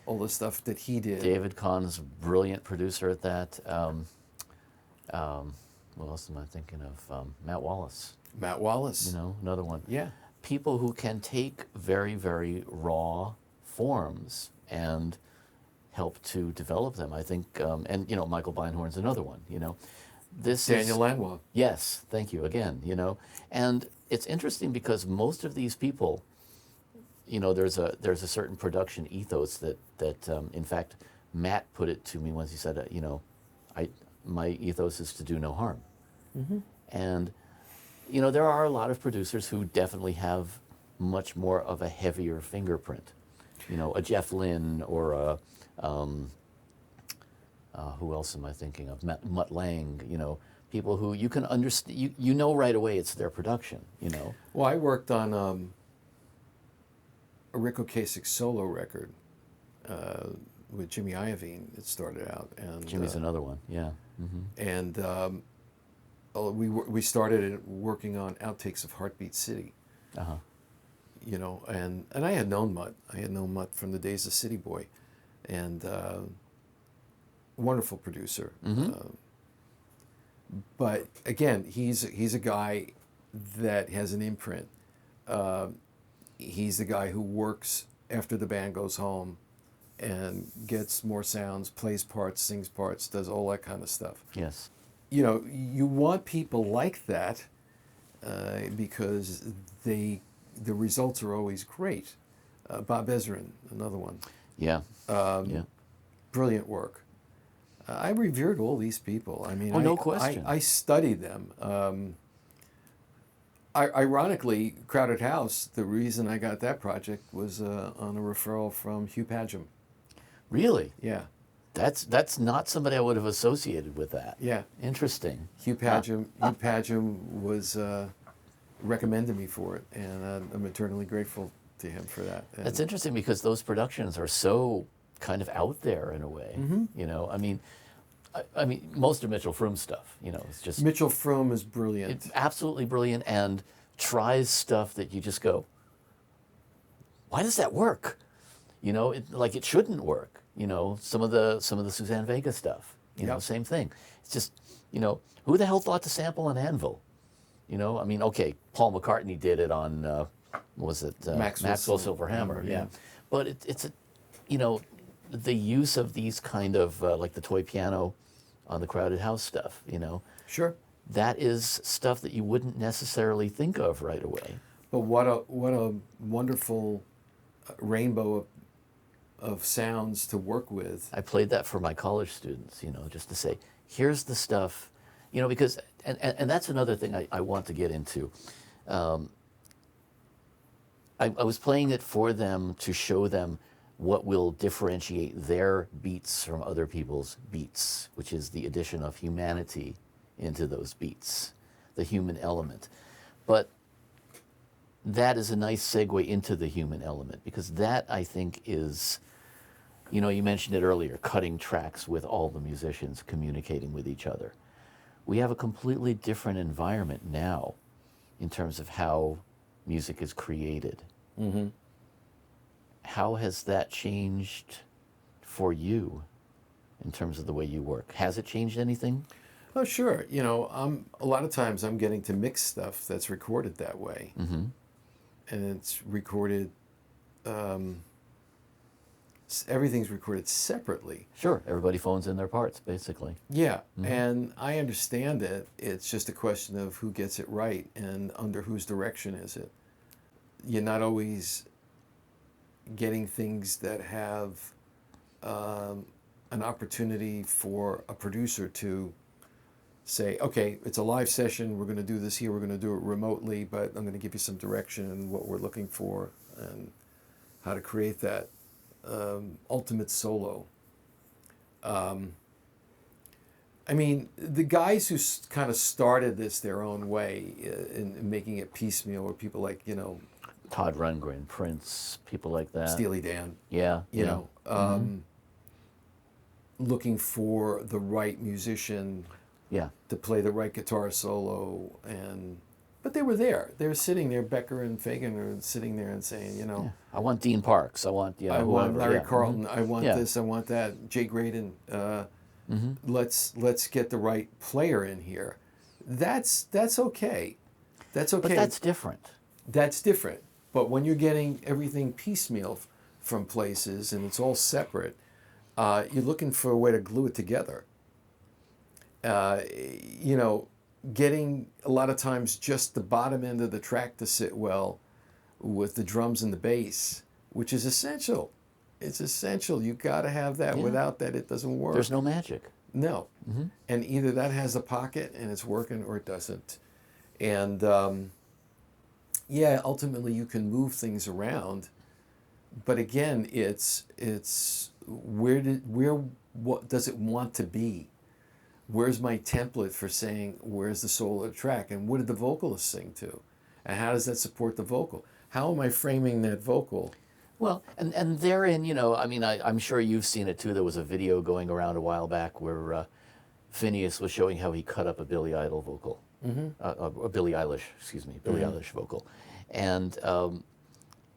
all the stuff that he did. David Kahn's a brilliant producer at that. What else am I thinking of? Matt Wallace. Matt Wallace. Another one. Yeah. People who can take very, very raw forms and help to develop them. I think, and Michael Beinhorn's another one. This Daniel is, Lanois. Yes, thank you again. And it's interesting because most of these people, there's a certain production ethos that in fact Matt put it to me once. He said, my ethos is to do no harm. And there are a lot of producers who definitely have much more of a heavier fingerprint. A Jeff Lynne or a who else am I thinking of? Mutt Lang. People who you can understand. You know right away it's their production. Well, I worked on a Rick Ocasek solo record with Jimmy Iovine. It started out, and Jimmy's another one. Yeah. And we started working on outtakes of Heartbeat City. And I had known Mutt. I had known Mutt from the days of City Boy, and wonderful producer. But again, he's a guy that has an imprint. He's the guy who works after the band goes home and gets more sounds, plays parts, sings parts, does all that kind of stuff. Yes. You want people like that because the results are always great. Bob Ezrin, another one. Yeah. Brilliant work. I revered all these people. No question. I studied them. Ironically, Crowded House, the reason I got that project was on a referral from Hugh Padgham. Really? Yeah. That's not somebody I would have associated with that. Yeah. Interesting. Hugh Padgham was recommended me for it, and I'm eternally grateful to him for that. And That's interesting because those productions are so kind of out there in a way. Most of Mitchell Froome's stuff, it's just Mitchell Froome is brilliant. it's absolutely brilliant and tries stuff that you just go, why does that work? It shouldn't work. Some of the Suzanne Vega stuff, Yep. same thing. It's just, who the hell thought to sample an anvil? Okay, Paul McCartney did it on, Maxwell Silver Hammer, yeah. But it's the use of these kind of, like the toy piano on the Crowded House stuff, Sure. that is stuff that you wouldn't necessarily think of right away. But what a wonderful rainbow of sounds to work with. I played that for my college students, just to say, here's the stuff, You know, because, and that's another thing I want to get into. I was playing it for them to show them what will differentiate their beats from other people's beats, which is the addition of humanity into those beats, the human element. But that is a nice segue into the human element, because that, I think, is, you know, you mentioned it earlier, cutting tracks with all the musicians communicating with each other. We have a completely different environment now in terms of how music is created. Mm-hmm. How has that changed for you in terms of the way you work? Has it changed anything? Oh, sure. You know, a lot of times I'm getting to mix stuff that's recorded that way. Mm-hmm. And it's recorded, everything's recorded separately. Sure, everybody phones in their parts, basically. Yeah, Mhm. and I understand it. It's just a question of who gets it right and under whose direction is it. You're not always getting things that have an opportunity for a producer to say, okay, it's a live session, we're going to do this here, we're going to do it remotely, but I'm going to give you some direction and what we're looking for and how to create that ultimate solo. I mean, the guys who kind of started this their own way in making it piecemeal were people like, you know, Todd Rundgren, Prince, people like that. Steely Dan, Yeah. you yeah. know, looking for the right musician Yeah. to play the right guitar solo, but they were there. They were sitting there. Becker and Fagan are sitting there and saying, you know, Yeah. I want Dean Parks. I want, you know, I want whoever. Larry yeah. Carlton. I want Yeah. this. I want that. Jay Graydon. Mm-hmm. Let's get the right player in here. That's okay. That's okay. But that's different. That's different. But when you're getting everything piecemeal from places and it's all separate, you're looking for a way to glue it together. You know, getting a lot of times just the bottom end of the track to sit well with the drums and the bass, which is essential. It's essential. You got to have that. Yeah. Without that, it doesn't work. There's no magic. No. Mm-hmm. And either that has a pocket and it's working or it doesn't. And yeah, ultimately you can move things around. But again, it's what does it want to be? Where's my template for saying where's the soul of the track, and what did the vocalist sing to, and how does that support the vocal? How am I framing that vocal? Well, and therein, you know, I mean, I'm sure you've seen it too. There was a video going around a while back where Phineas was showing how he cut up a Billy Idol vocal, a Billie Eilish, excuse me, Billie Eilish vocal, and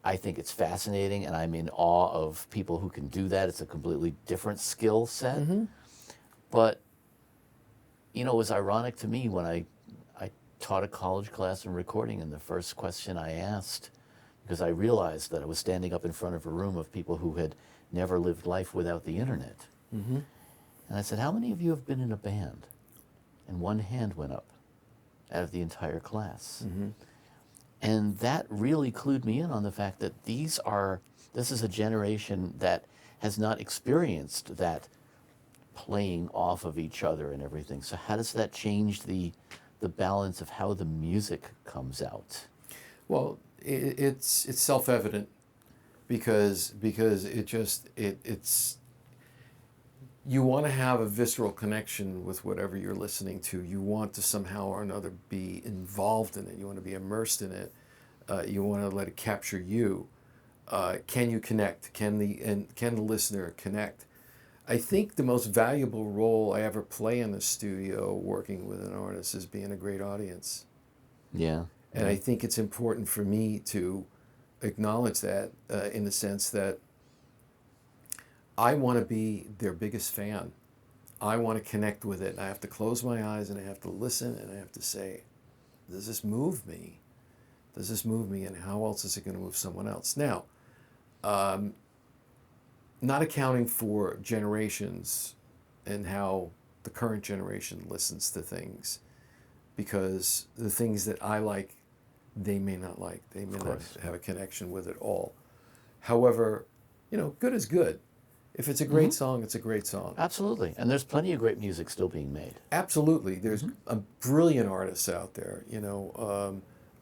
I think it's fascinating, and I'm in awe of people who can do that. It's a completely different skill set, but you know, it was ironic to me when I taught a college class in recording, and the first question I asked, because I realized that I was standing up in front of a room of people who had never lived life without the internet. And I said, how many of you have been in a band? And one hand went up out of the entire class. And that really clued me in on the fact that this is a generation that has not experienced that playing off of each other and everything. So how does that change the balance of how the music comes out? Well, it's self-evident because it's you want to have a visceral connection with whatever you're listening to. You want to somehow or another be involved in it. You want to be immersed in it. You want to let it capture you. Can you connect? Can the listener connect? I think the most valuable role I ever play in the studio working with an artist is being a great audience. Yeah. And I think it's important for me to acknowledge that in the sense that I want to be their biggest fan. I want to connect with it. And I have to close my eyes and I have to listen and I have to say, does this move me? Does this move me, and how else is it going to move someone else? Now, not accounting for generations and how the current generation listens to things, because the things that I like, they may not like. They may not have a connection with it all. However, you know, good is good. If it's a great song, it's a great song. Absolutely. And there's plenty of great music still being made. Absolutely. There's brilliant artists out there,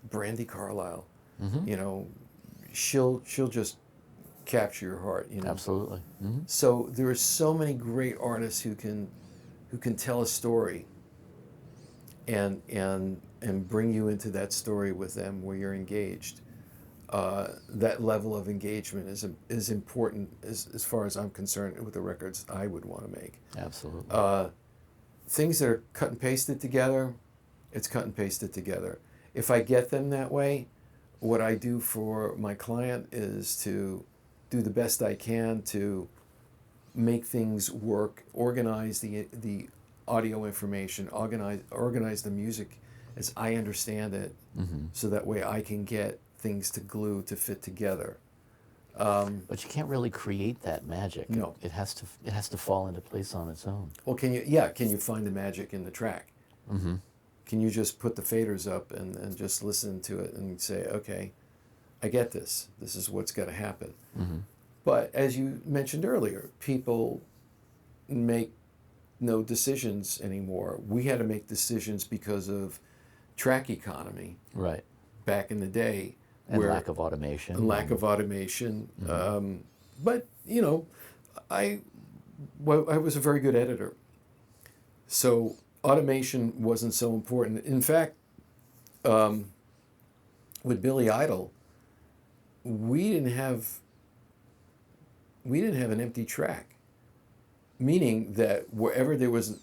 Brandy Carlisle, she'll just capture your heart, Absolutely. So there are so many great artists who can tell a story and bring you into that story with them where you're engaged. That level of engagement is important as far as I'm concerned with the records I would want to make. Absolutely. Things that are cut and pasted together, it's cut and pasted together. If I get them that way, what I do for my client is to do the best I can to make things work, organize the audio information, organize the music as I understand it, so that way I can get things to glue to fit together. But you can't really create that magic. No. It has to fall into place on its own. Well, can you find the magic in the track? Can you just put the faders up and just listen to it and say, okay, I get this. This is what's got to happen. But as you mentioned earlier, people make no decisions anymore. We had to make decisions because of track economy. Right. Back in the day. And lack of automation. But, I was a very good editor. So automation wasn't so important. In fact, with Billy Idol, we didn't have an empty track, meaning that wherever there was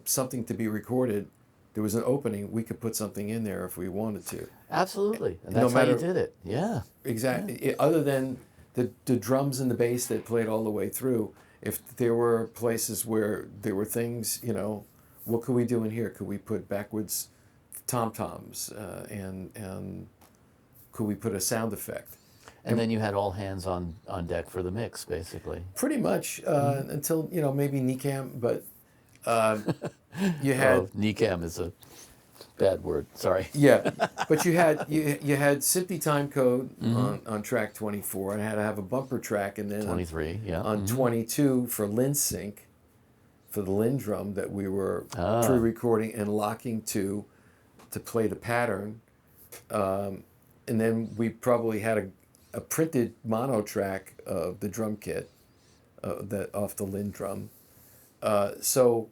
something to be recorded, there was an opening, we could put something in there if we wanted to. Absolutely. And that's how you did it. Yeah. Exactly. Yeah. Other than the drums and the bass that played all the way through, if there were places where there were things, what could we do in here? Could we put backwards tom-toms and could we put a sound effect? And then you had all hands on deck for the mix, basically. Pretty much until, maybe NECAM, but you had... NECAM is a bad word, sorry. Yeah, but you had Simply Time Code on track 24, and I had to have a bumper track, and then 23, on 22 for Lin Sync, for the Lin drum that we were pre-recording and locking to play the pattern. And then we probably had a printed mono track of the drum kit that off the Lin drum. So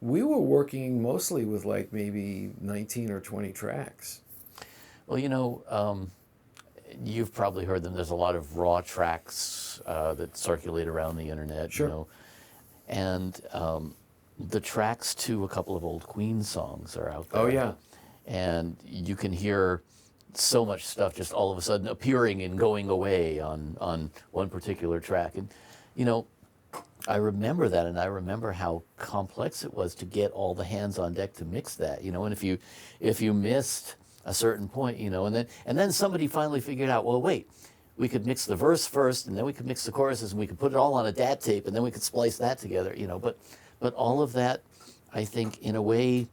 we were working mostly with like maybe 19 or 20 tracks. Well, you've probably heard them. There's a lot of raw tracks that circulate around the internet. Sure. And the tracks to a couple of old Queen songs are out there. Oh, yeah. And you can hear so much stuff just all of a sudden appearing and going away on one particular track. And, I remember that, and I remember how complex it was to get all the hands on deck to mix that, and if you missed a certain point, and then somebody finally figured out, well, wait, we could mix the verse first, and then we could mix the choruses, and we could put it all on a DAT tape, and then we could splice that together, but all of that, I think, in a way,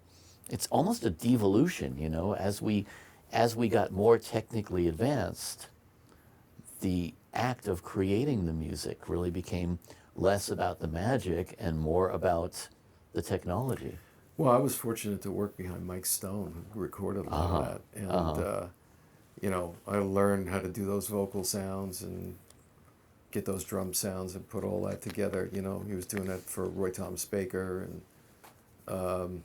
it's almost a devolution, as we got more technically advanced, the act of creating the music really became less about the magic and more about the technology. Well, I was fortunate to work behind Mike Stone, who recorded a lot of that. And, I learned how to do those vocal sounds and get those drum sounds and put all that together. He was doing that for Roy Thomas Baker. And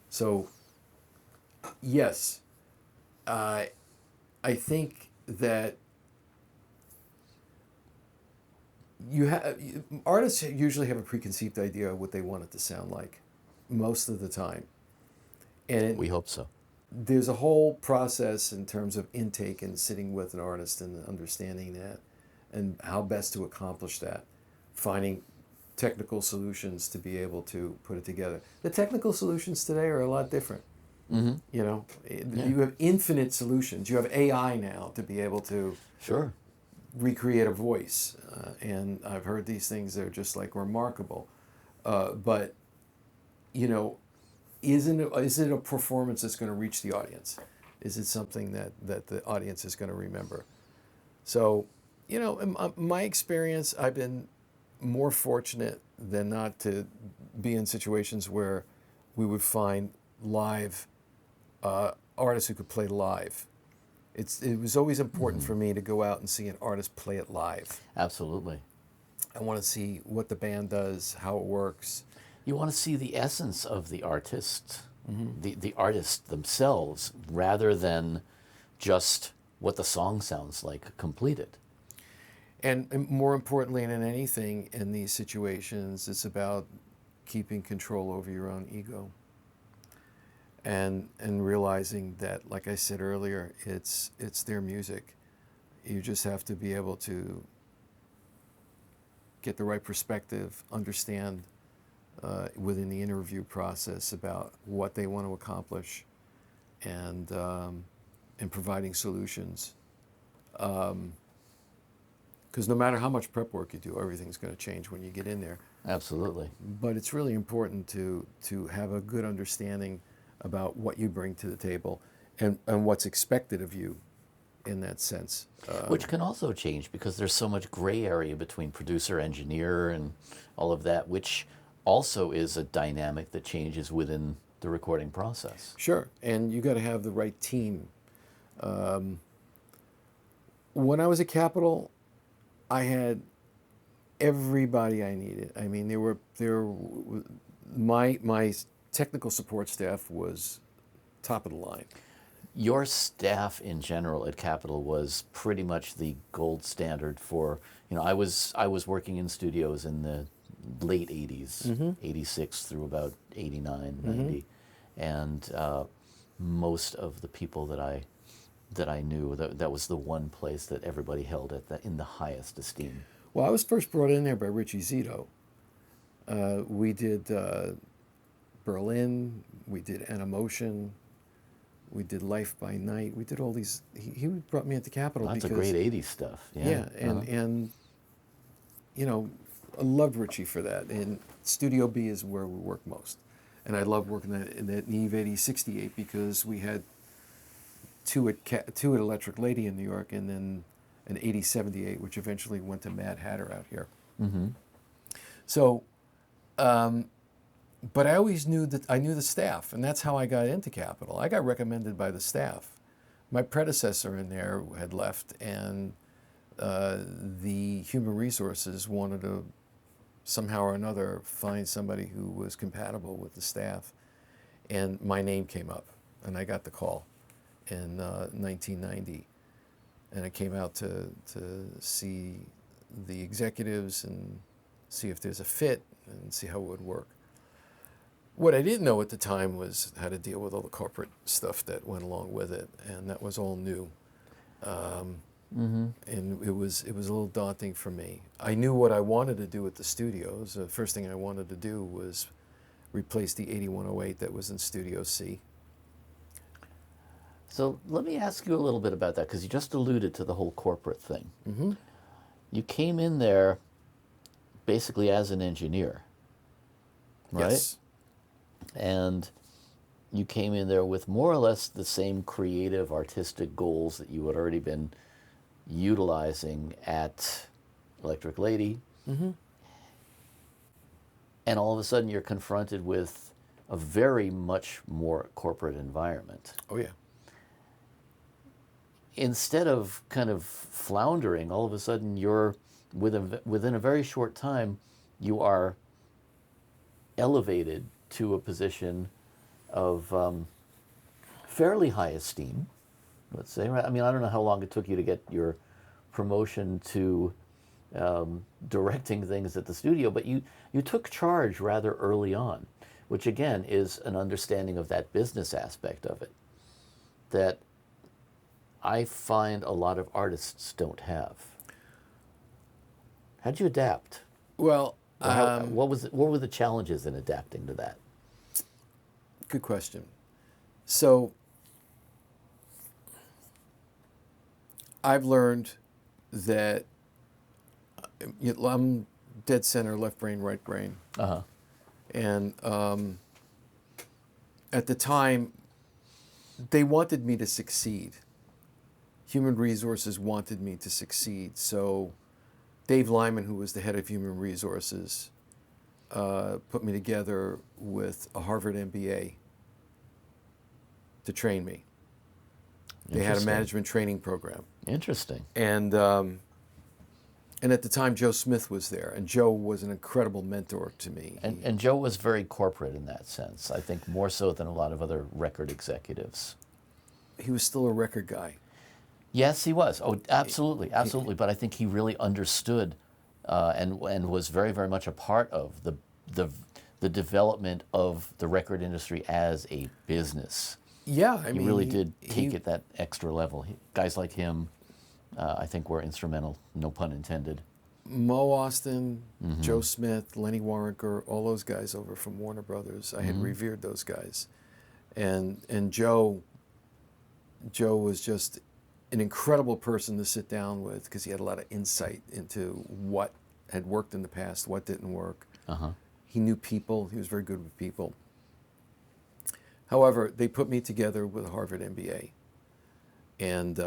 so, yes, I think that artists usually have a preconceived idea of what they want it to sound like most of the time. And we hope so. There's a whole process in terms of intake and sitting with an artist and understanding that and how best to accomplish that, finding technical solutions to be able to put it together. The technical solutions today are a lot different. You have infinite solutions. You have AI now to be able to recreate a voice, and I've heard these things that are just like remarkable. But is it a performance that's going to reach the audience? Is it something that the audience is going to remember? So, in my experience, I've been more fortunate than not to be in situations where we would find live artists who could play live. It was always important for me to go out and see an artist play it live. Absolutely. I want to see what the band does, how it works. You want to see the essence of the artist, the artist themselves, rather than just what the song sounds like completed. And more importantly than anything in these situations, it's about keeping control over your own ego. And realizing that, like I said earlier, it's their music. You just have to be able to get the right perspective, understand within the interview process about what they want to accomplish, and providing solutions. Because no matter how much prep work you do, everything's going to change when you get in there. Absolutely. But it's really important to have a good understanding about what you bring to the table and what's expected of you in that sense. Which can also change because there's so much gray area between producer, engineer, and all of that, which also is a dynamic that changes within the recording process. Sure, and you got to have the right team. When I was at Capitol, I had everybody I needed. I mean, my technical support staff was top of the line. Your staff in general at Capitol was pretty much the gold standard for, I was working in studios in the late 80s, 86 through about 89, 90. And most of the people that I knew, that was the one place that everybody held in the highest esteem. Well, I was first brought in there by Richie Zito. We did Berlin, we did Animotion, we did Life by Night, we did all these. He brought me into Capitol Lots because of great 80s stuff. Yeah, and I loved Richie for that. And Studio B is where we work most. And I loved working in that Neve 8068 because we had two at Electric Lady in New York, and then an 8078, which eventually went to Mad Hatter out here. So, but I always knew that I knew the staff, and that's how I got into Capitol. I got recommended by the staff. My predecessor in there had left, and the human resources wanted to somehow or another find somebody who was compatible with the staff, and my name came up, and I got the call in 1990, and I came out to see the executives and see if there's a fit and see how it would work. What I didn't know at the time was how to deal with all the corporate stuff that went along with it, and that was all new. And it was a little daunting for me. I knew what I wanted to do at the studios. The first thing I wanted to do was replace the 8108 that was in Studio C. So let me ask you a little bit about that, because you just alluded to the whole corporate thing. You came in there basically as an engineer, right? Yes. And you came in there with more or less the same creative, artistic goals that you had already been utilizing at Electric Lady. And all of a sudden you're confronted with a very much more corporate environment. Oh, yeah. Instead of kind of floundering, all of a sudden you're, within a very short time, you are elevated to a position of fairly high esteem, let's say. Right? I mean, I don't know how long it took you to get your promotion to directing things at the studio, but you took charge rather early on, which again is an understanding of that business aspect of it that I find a lot of artists don't have. How'd you adapt? Well, What were the challenges in adapting to that? good question. So I've learned that I'm dead center, left brain, right brain. And at the time, they wanted me to succeed. Human resources wanted me to succeed. So Dave Lyman, who was the head of human resources, put me together with a Harvard MBA to train me. They had a Interesting. management training program. Interesting. And at the time, Joe Smith was there, and Joe was an incredible mentor to me. And Joe was very corporate in that sense, I think more so than a lot of other record executives. He was still a record guy. Yes, he was. Oh, absolutely, absolutely. But I think he really understood and was very, very much a part of the development of the record industry as a business. Yeah, I He mean, really did take it that extra level. Guys like him, I think, were instrumental, no pun intended. Mo Austin, Joe Smith, Lenny Waronker, all those guys over from Warner Brothers. I had revered those guys. And Joe was just an incredible person to sit down with because he had a lot of insight into what had worked in the past, what didn't work. He knew people. He was very good with people. However, they put me together with a Harvard MBA. And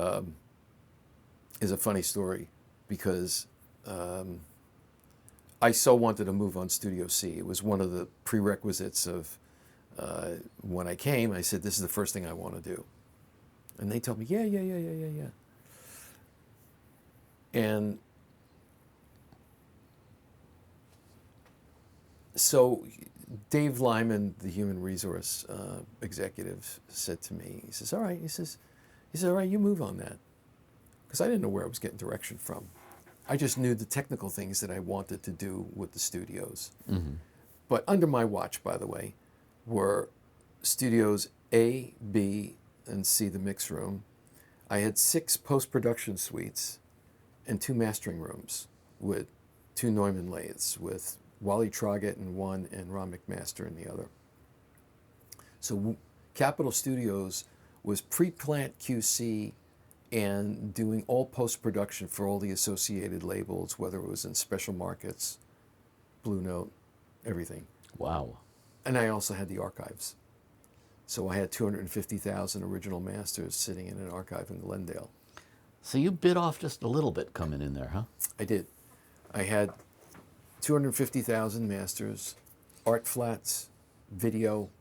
is a funny story because I so wanted to move on Studio C. It was one of the prerequisites of when I came. I said, this is the first thing I want to do. And they told me, yeah. And so Dave Lyman, the human resource executive, said to me, he says, all right, all right, you move on that. Because I didn't know where I was getting direction from. I just knew the technical things that I wanted to do with the studios. But under my watch, by the way, were studios A, B, and C, the mix room. I had 6 post-production suites and 2 mastering rooms with 2 Neumann lathes, with Wally Troggett in one and Ron McMaster in the other. So Capitol Studios was pre-plant QC and doing all post-production for all the associated labels, whether it was in Special Markets, Blue Note, everything. Wow. And I also had the archives. So I had 250,000 original masters sitting in an archive in Glendale. So you bit off just a little bit coming in there, huh? I did. I had 250,000 masters, art flats, video,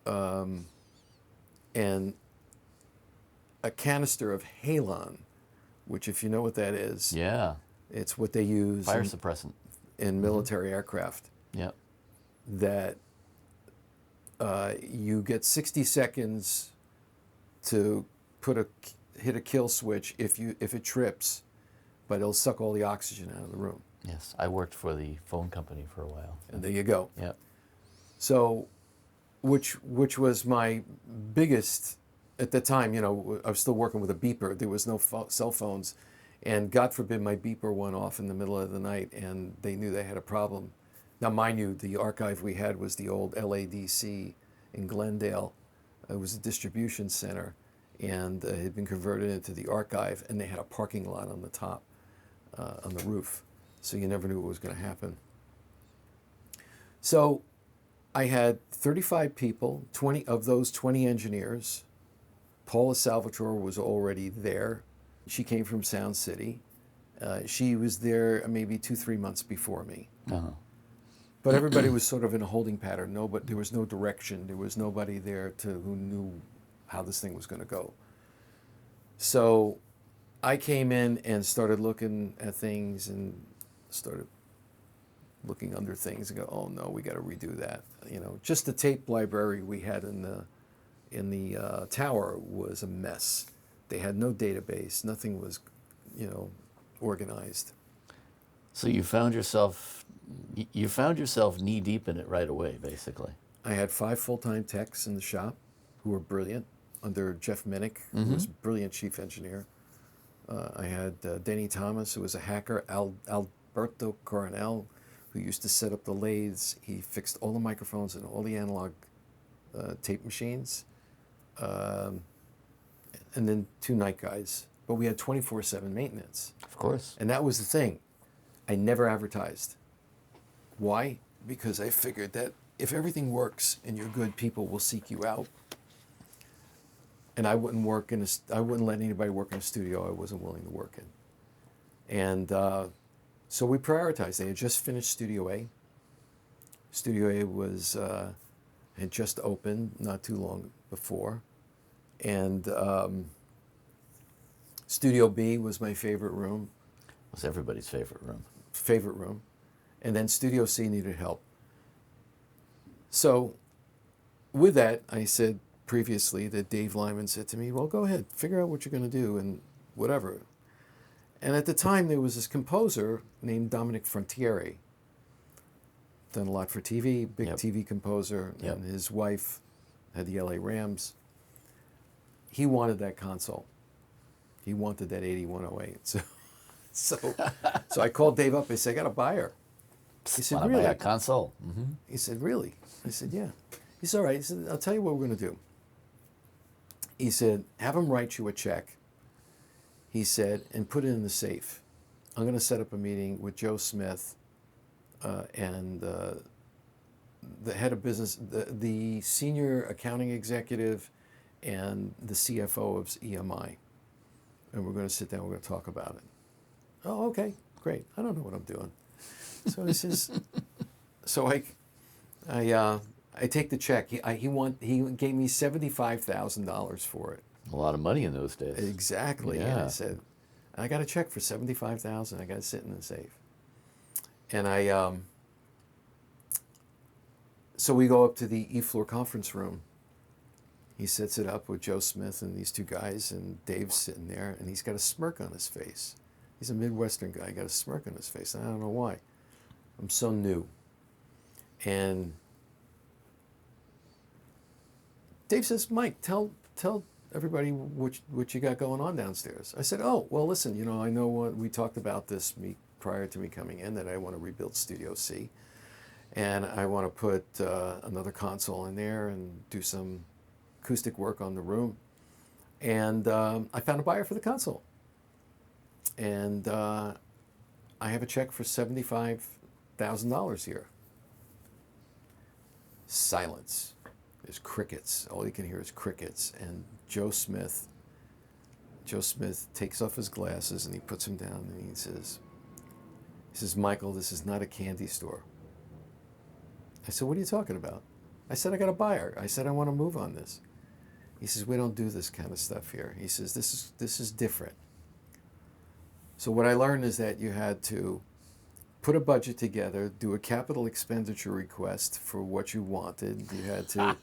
and a canister of halon, which, if you know what that is, Yeah. it's what they use Fire suppressant. in military aircraft. Yeah. That you get 60 seconds to hit a kill switch if it trips, but it'll suck all the oxygen out of the room. Yes, I worked for the phone company for a while. And there you go. Yeah. So, which was my biggest at the time. You know, I was still working with a beeper. There was no cell phones, and God forbid my beeper went off in the middle of the night, and they knew they had a problem. Now, mind you, the archive we had was the old LADC in Glendale. It was a distribution center, and it had been converted into the archive, and they had a parking lot on the top, on the roof. So you never knew what was going to happen. So I had 35 people, 20 of those 20 engineers. Paula Salvatore was already there. She came from Sound City. She was there maybe 2-3 months before me. But everybody was sort of in a holding pattern. There was no direction. There was nobody there who knew how this thing was going to go. So I came in and started looking at things and started looking under things and go, oh no, we got to redo that. You know, just the tape library we had in the tower was a mess. They had no database. Nothing was, organized. So you found yourself knee deep in it right away, basically. I had 5 full-time techs in the shop who were brilliant under Jeff Minnick, who was a brilliant chief engineer. I had Denny Thomas, who was a hacker, Alberto Coronel, who used to set up the lathes. He fixed all the microphones and all the analog tape machines. And then 2 night guys. But we had 24/7 maintenance. Of course. And that was the thing. I never advertised. Why? Because I figured that if everything works and you're good, people will seek you out. And I wouldn't let anybody work in a studio I wasn't willing to work in. And So we prioritized. They had just finished Studio A. Studio A was had just opened not too long before, and Studio B was my favorite room. It was everybody's favorite room. Favorite room, and then Studio C needed help. So, with that, I said previously that Dave Lyman said to me, "Well, go ahead, figure out what you're going to do and whatever." And at the time, there was this composer named Dominic Frontieri. Done a lot for TV, big Yep. TV composer, Yep. and his wife had the LA Rams. He wanted that console. He wanted that 8108. So I called Dave up. I said, "I got a buyer." He said, Want to "Really?" buy a console? Mm-hmm. He said, "Really?" I said, "Yeah." He said, "All right." He said, "I'll tell you what we're going to do." He said, "Have him write you a check." He said, "And put it in the safe. I'm going to set up a meeting with Joe Smith and the head of business, the senior accounting executive, and the CFO of EMI. And we're going to sit down, we're going to talk about it." "Oh, okay, great. I don't know what I'm doing." So he says, so I take the check. He gave me $75,000 for it. A lot of money in those days. Exactly. Yeah. And I said, "I got a check for $75,000. I got to sit in the safe." And so we go up to the E-floor conference room. He sets it up with Joe Smith and these two guys, and Dave's sitting there, and he's got a smirk on his face. He's a Midwestern guy, got a smirk on his face. And I don't know why. I'm so new. And Dave says, "Mike, tell everybody what you got going on downstairs." I said, "Oh, well, listen, I know what we talked about this prior to me coming in, that I want to rebuild Studio C. And I want to put another console in there and do some acoustic work on the room. And I found a buyer for the console. And I have a check for $75,000 here." Silence. There's crickets. All you can hear is crickets. And Joe Smith takes off his glasses and he puts them down and he says, "Michael, this is not a candy store." I said, "What are you talking about?" I said, "I got a buyer. I said, I want to move on this." He says, "We don't do this kind of stuff here." He says, this is different." So what I learned is that you had to put a budget together, do a capital expenditure request for what you wanted. You had to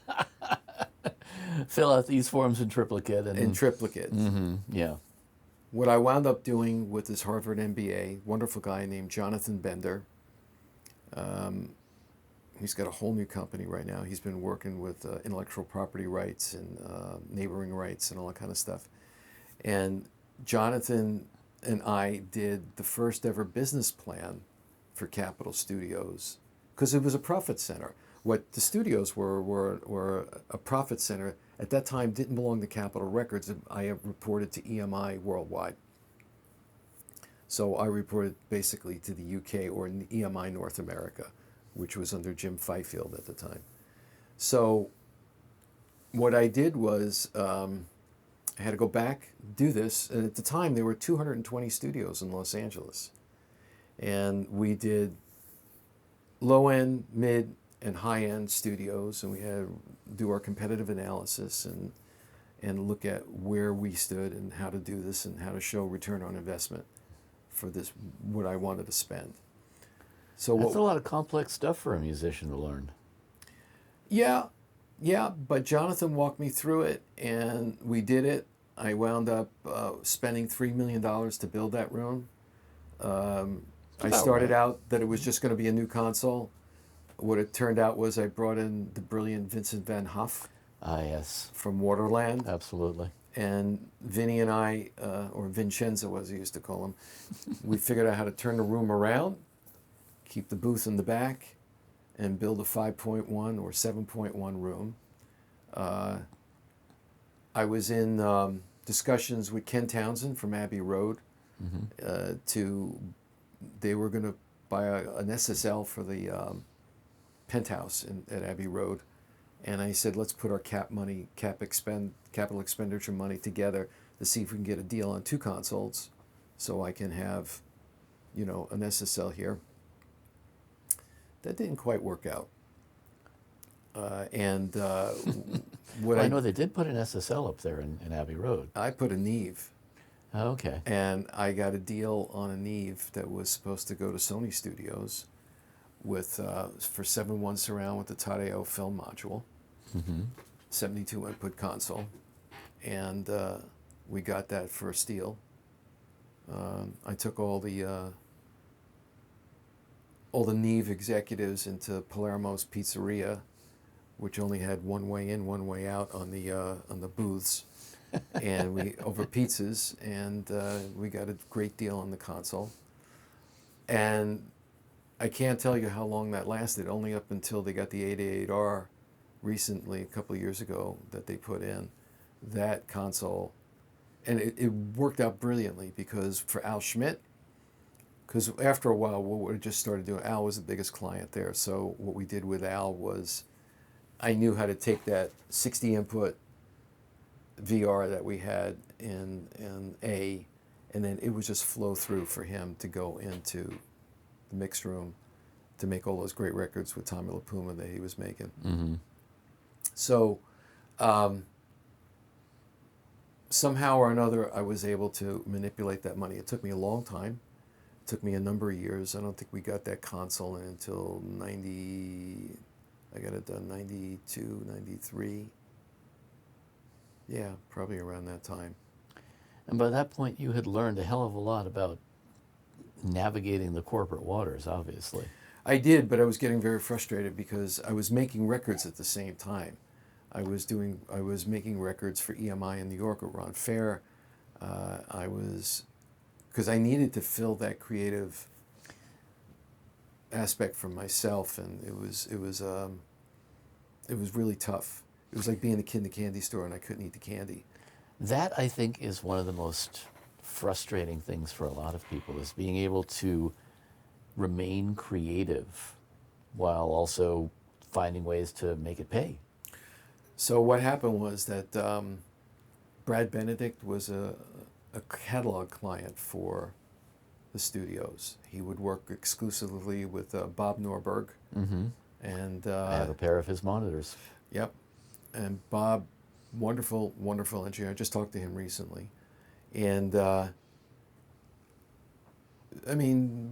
Fill out these forms in triplicate. in triplicate. Mm-hmm. Yeah. What I wound up doing with this Harvard MBA, wonderful guy named Jonathan Bender. He's got a whole new company right now. He's been working with intellectual property rights and neighboring rights and all that kind of stuff. And Jonathan and I did the first ever business plan for Capitol Studios because it was a profit center. What the studios were a profit center. At that time, didn't belong to Capitol Records. I have reported to EMI worldwide. So I reported basically to the UK or EMI North America, which was under Jim Fifield at the time. So what I did was I had to go back, do this. And at the time, there were 220 studios in Los Angeles. And we did low-end, mid, and high-end studios. And we had to do our competitive analysis and look at where we stood and how to do this and how to show return on investment for this, what I wanted to spend. So That's a lot of complex stuff for a musician to learn. Yeah, but Jonathan walked me through it, and we did it. I wound up spending $3 million to build that room. I started out that it was just going to be a new console. What it turned out was I brought in the brilliant Vincent Van Huff Ah, yes. from Waterland. Absolutely. And Vinny and I, or Vincenzo as he used to call him, we figured out how to turn the room around, keep the booth in the back, and build a 5.1 or 7.1 room. I was in discussions with Ken Townsend from Abbey Road. They were going to buy an SSL for the penthouse at Abbey Road. And I said, let's put our capital expenditure money together to see if we can get a deal on 2 consoles so I can have, an SSL here. That didn't quite work out. And what I know they did put an SSL up there in Abbey Road. I put a Neve. Oh, okay. And I got a deal on a Neve that was supposed to go to Sony Studios with for 7.1 surround with the Tadeo film module, 72 input console, and we got that for a steal. I took all the Neve executives into Palermo's Pizzeria, which only had one way in, one way out on the booths, and we over pizzas, and we got a great deal on the console. And I can't tell you how long that lasted, only up until they got the 88R recently, a couple of years ago, that they put in that console. And it worked out brilliantly because for Al Schmidt, because after a while, what we just started doing, Al was the biggest client there. So what we did with Al was I knew how to take that 60 input VR that we had in A, and then it would just flow through for him to go into the mix room to make all those great records with Tommy LaPuma that he was making. Mm-hmm. So somehow or another, I was able to manipulate that money. It took me a long time. It took me a number of years. I don't think we got that console in until 90, I got it done 92, 93. Yeah, probably around that time. And by that point, you had learned a hell of a lot about navigating the corporate waters, obviously. I did, but I was getting very frustrated because I was making records at the same time. I was making records for EMI in New York with Ron Fair. Because I needed to fill that creative aspect for myself, and it was really tough. It was like being a kid in the candy store and I couldn't eat the candy. That, I think, is one of the most frustrating things for a lot of people, is being able to remain creative while also finding ways to make it pay. So what happened was that Brad Benedict was a catalog client for the studios. He would work exclusively with Bob Norberg. Mm-hmm. And I have a pair of his monitors. Yep. And Bob, wonderful, wonderful engineer. I just talked to him recently. And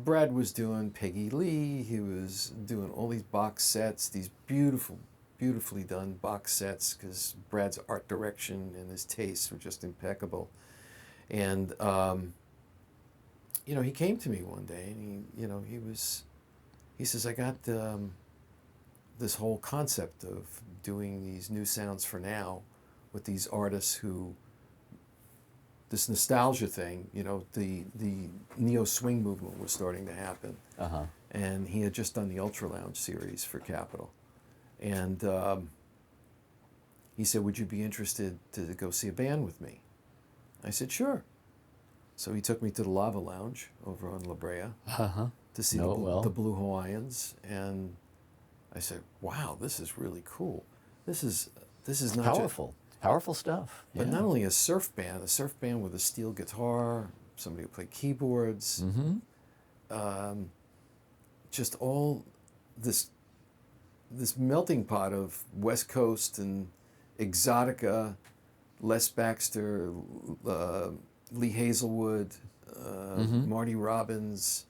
Brad was doing Peggy Lee. He was doing all these box sets, these beautifully done box sets, because Brad's art direction and his tastes were just impeccable. And, he came to me one day and he says, I got this whole concept of doing these new sounds for now with these artists who, this nostalgia thing, the neo swing movement was starting to happen. Uh-huh. And he had just done the Ultra Lounge series for Capitol. And he said, would you be interested to go see a band with me? I said, sure. So he took me to the Lava Lounge over on La Brea to see the Blue Hawaiians. And I said, wow, this is really cool. This is not powerful. Powerful stuff. But not only a surf band with a steel guitar, somebody who played keyboards, just all this melting pot of West Coast and exotica, Les Baxter, Lee Hazelwood, Marty Robbins.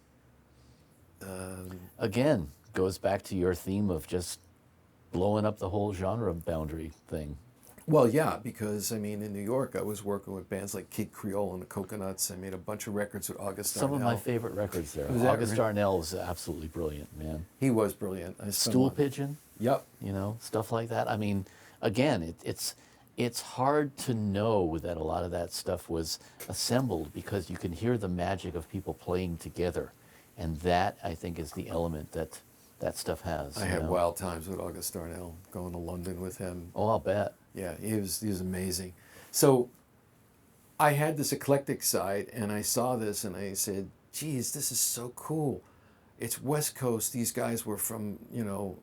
Again, goes back to your theme of just blowing up the whole genre boundary thing. Well, yeah, because, in New York, I was working with bands like Kid Creole and the Coconuts. I made a bunch of records with August Darnell. Some of my favorite records there. August Darnell was absolutely brilliant, man. He was brilliant. Stool Pigeon. Yep. Stuff like that. Again, it's hard to know that a lot of that stuff was assembled because you can hear the magic of people playing together. And that, I think, is the element that stuff has. I had wild times with August Darnell, going to London with him. Oh, I'll bet. Yeah, he was amazing. So I had this eclectic side, and I saw this, and I said, geez, this is so cool. It's West Coast. These guys were from,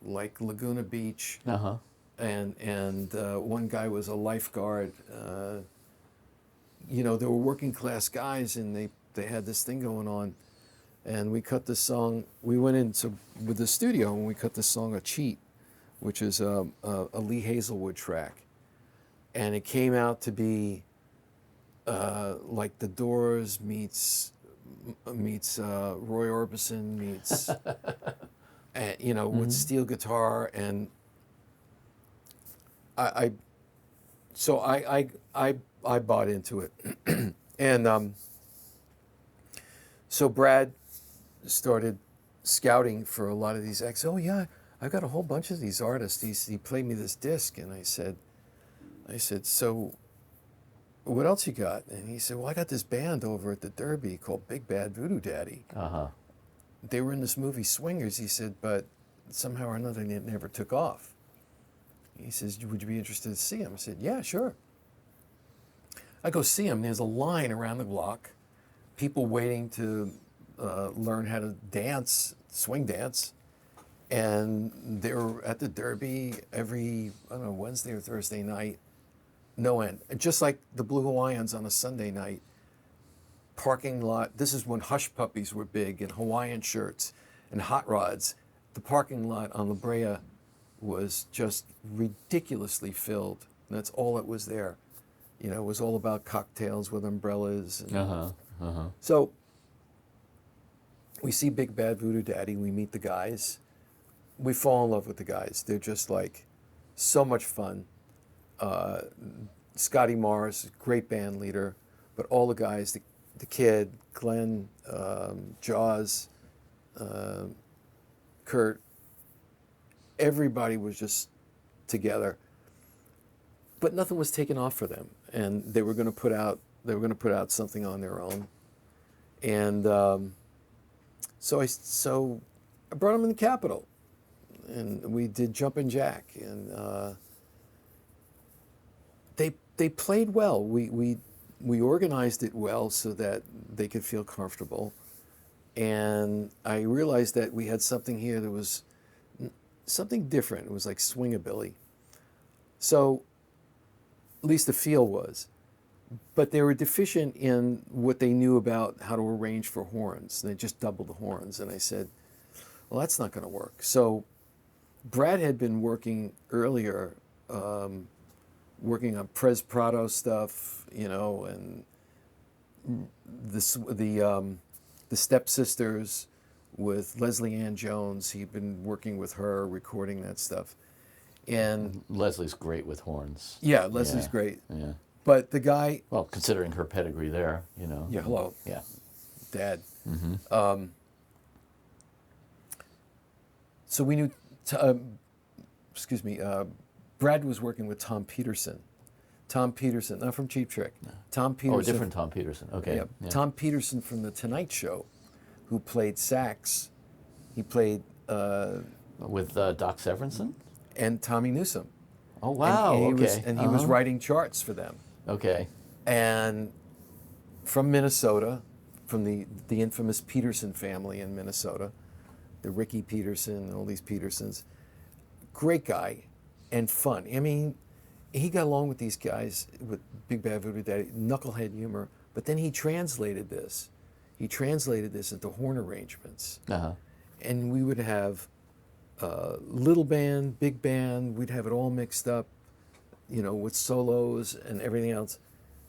like Laguna Beach. Uh-huh. And one guy was a lifeguard. They were working class guys, and they had this thing going on. And we cut this song. We went into with the studio and we cut this song "A Cheat," which is a Lee Hazelwood track, and it came out to be like The Doors meets Roy Orbison meets with steel guitar, and I bought into it. And so Brad started scouting for a lot of these acts. Oh yeah, I've got a whole bunch of these artists. He played me this disc, and I said, so what else you got? And he said, well, I got this band over at the Derby called Big Bad Voodoo Daddy. Uh-huh. They were in this movie Swingers, he said, but somehow or another it never took off. He says, would you be interested to see him? I said, yeah, sure. I go see him. There's a line around the block, people waiting to learn how to dance, swing dance. And they were at the Derby every, Wednesday or Thursday night, no end. Just like the Blue Hawaiians on a Sunday night, parking lot. This is when Hush Puppies were big, and Hawaiian shirts and hot rods. The parking lot on La Brea was just ridiculously filled. And that's all that was there. It was all about cocktails with umbrellas. And So we see Big Bad Voodoo Daddy. We meet the guys. We fall in love with the guys. They're just like so much fun. Scotty Morris, great band leader, but all the guys, the kid, Glenn, Jaws, Kurt, everybody was just together. But nothing was taken off for them, and they were going to put out something on their own. And so I brought them in the Capitol, and we did Jumpin' Jack, and they played well. We organized it well so that they could feel comfortable. And I realized that we had something here that was something different. It was like swingabilly. So, at least the feel was. But they were deficient in what they knew about how to arrange for horns. They just doubled the horns. And I said, well, that's not going to work. So Brad had been working earlier, working on Prez Prado stuff, and the Stepsisters with Leslie Ann Jones. He'd been working with her, recording that stuff. And Leslie's great with horns. Yeah, Leslie's great. Yeah. But the guy... Well, considering her pedigree there, Yeah, hello. Yeah. Dad. Mm-hmm. So we knew... Brad was working with Tom Peterson. Tom Peterson, not from Cheap Trick. No. Tom Peterson. Oh, different Tom Peterson. Okay. Yeah. Tom Peterson from The Tonight Show, who played sax. He played... with Doc Severinsen? And Tommy Newsom. Oh, wow. And he was writing charts for them. Okay. And from Minnesota, from the infamous Peterson family in Minnesota, the Ricky Peterson and all these Petersons. Great guy and fun. I mean, he got along with these guys with Big Bad Voodoo Daddy, knucklehead humor, but then he translated this. He translated this into horn arrangements. Uh-huh. And we would have little band, big band, we'd have it all mixed up, with solos and everything else.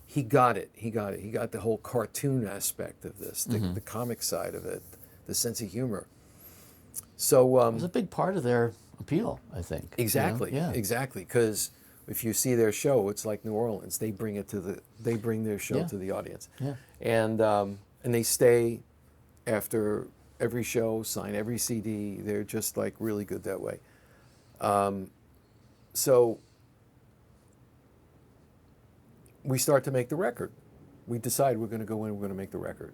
He got it. He got the whole cartoon aspect of this, the comic side of it, the sense of humor. So it was a big part of their appeal, I think. Exactly. Yeah. Exactly. Because if you see their show, it's like New Orleans. They bring their show to the audience. Yeah. And they stay after every show, sign every CD. They're just like really good that way. So we start to make the record. We decide we're going to go in, we're going to make the record.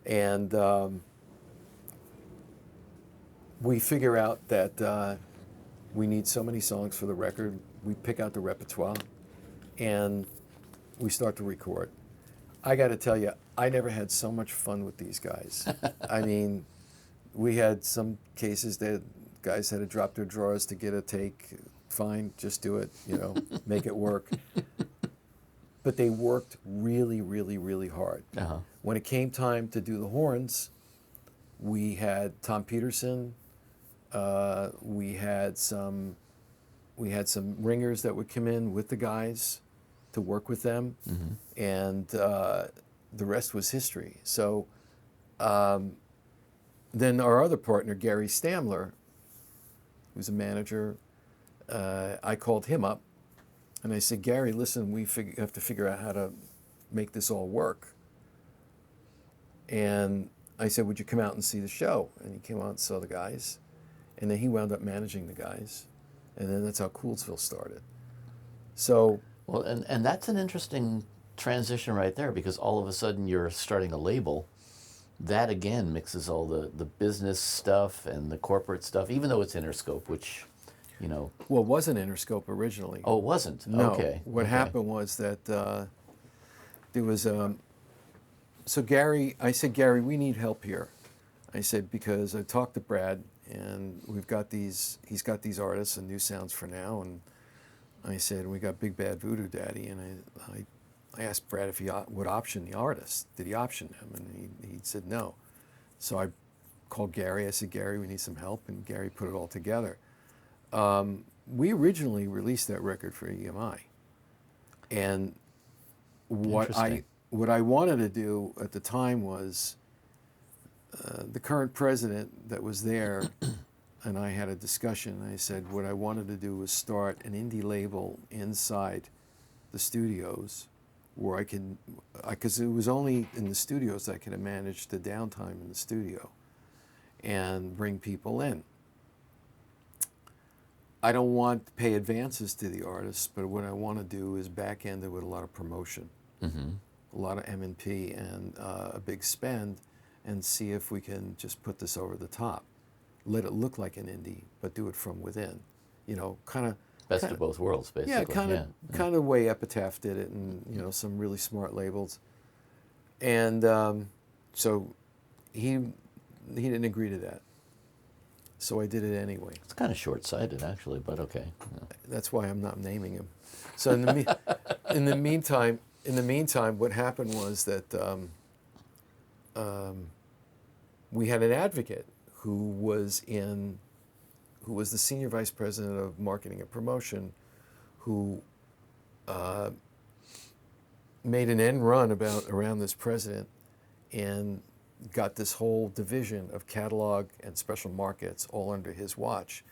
And we figure out that we need so many songs for the record. We pick out the repertoire and we start to record. I got to tell you, I never had so much fun with these guys. I mean, we had some cases that guys had to drop their drawers to get a take. Fine, just do it, make it work. But they worked really, really, really hard. Uh-huh. When it came time to do the horns, We had Tom Peterson. We had some ringers that would come in with the guys to work with them, and the rest was history. So then our other partner, Gary Stamler, who's a manager, I called him up, and I said, Gary, listen, we have to figure out how to make this all work. And I said, would you come out and see the show? And he came out and saw the guys, and then he wound up managing the guys, and then that's how Coolsville started. So, well, and that's an interesting transition right there, because all of a sudden you're starting a label. That again mixes all the business stuff and the corporate stuff, even though it's Interscope, which, you know. well, it wasn't Interscope originally. Oh, it wasn't? No. Okay. What happened was that there was so Gary, I said, Gary, we need help here. I said, because I talked to Brad, and he's got these artists and new sounds for now, and I said, we got Big Bad Voodoo Daddy, and I asked Brad if he would option the artists. Did he option them? And he said no. So I called Gary. I said, Gary, we need some help, and Gary put it all together. We originally released that record for EMI, and what I wanted to do at the time was the current president that was there and I had a discussion. I said what I wanted to do was start an indie label inside the studios where I could, because it was only in the studios I could have managed the downtime in the studio and bring people in. I don't want to pay advances to the artists, but what I want to do is back end it with a lot of promotion, a lot of M&P and a big spend, and see if we can just put this over the top. Let it look like an indie, but do it from within. You know, kind of Best of both worlds, basically. yeah, kind of the way Epitaph did it, and you know, some really smart labels. And so he didn't agree to that. So I did it anyway. It's kind of short-sighted, actually, but okay. Yeah. That's why I'm not naming him. So in the meantime, what happened was that we had an advocate who was the senior vice president of marketing and promotion, who made an end run around this president and got this whole division of catalog and special markets all under his watch.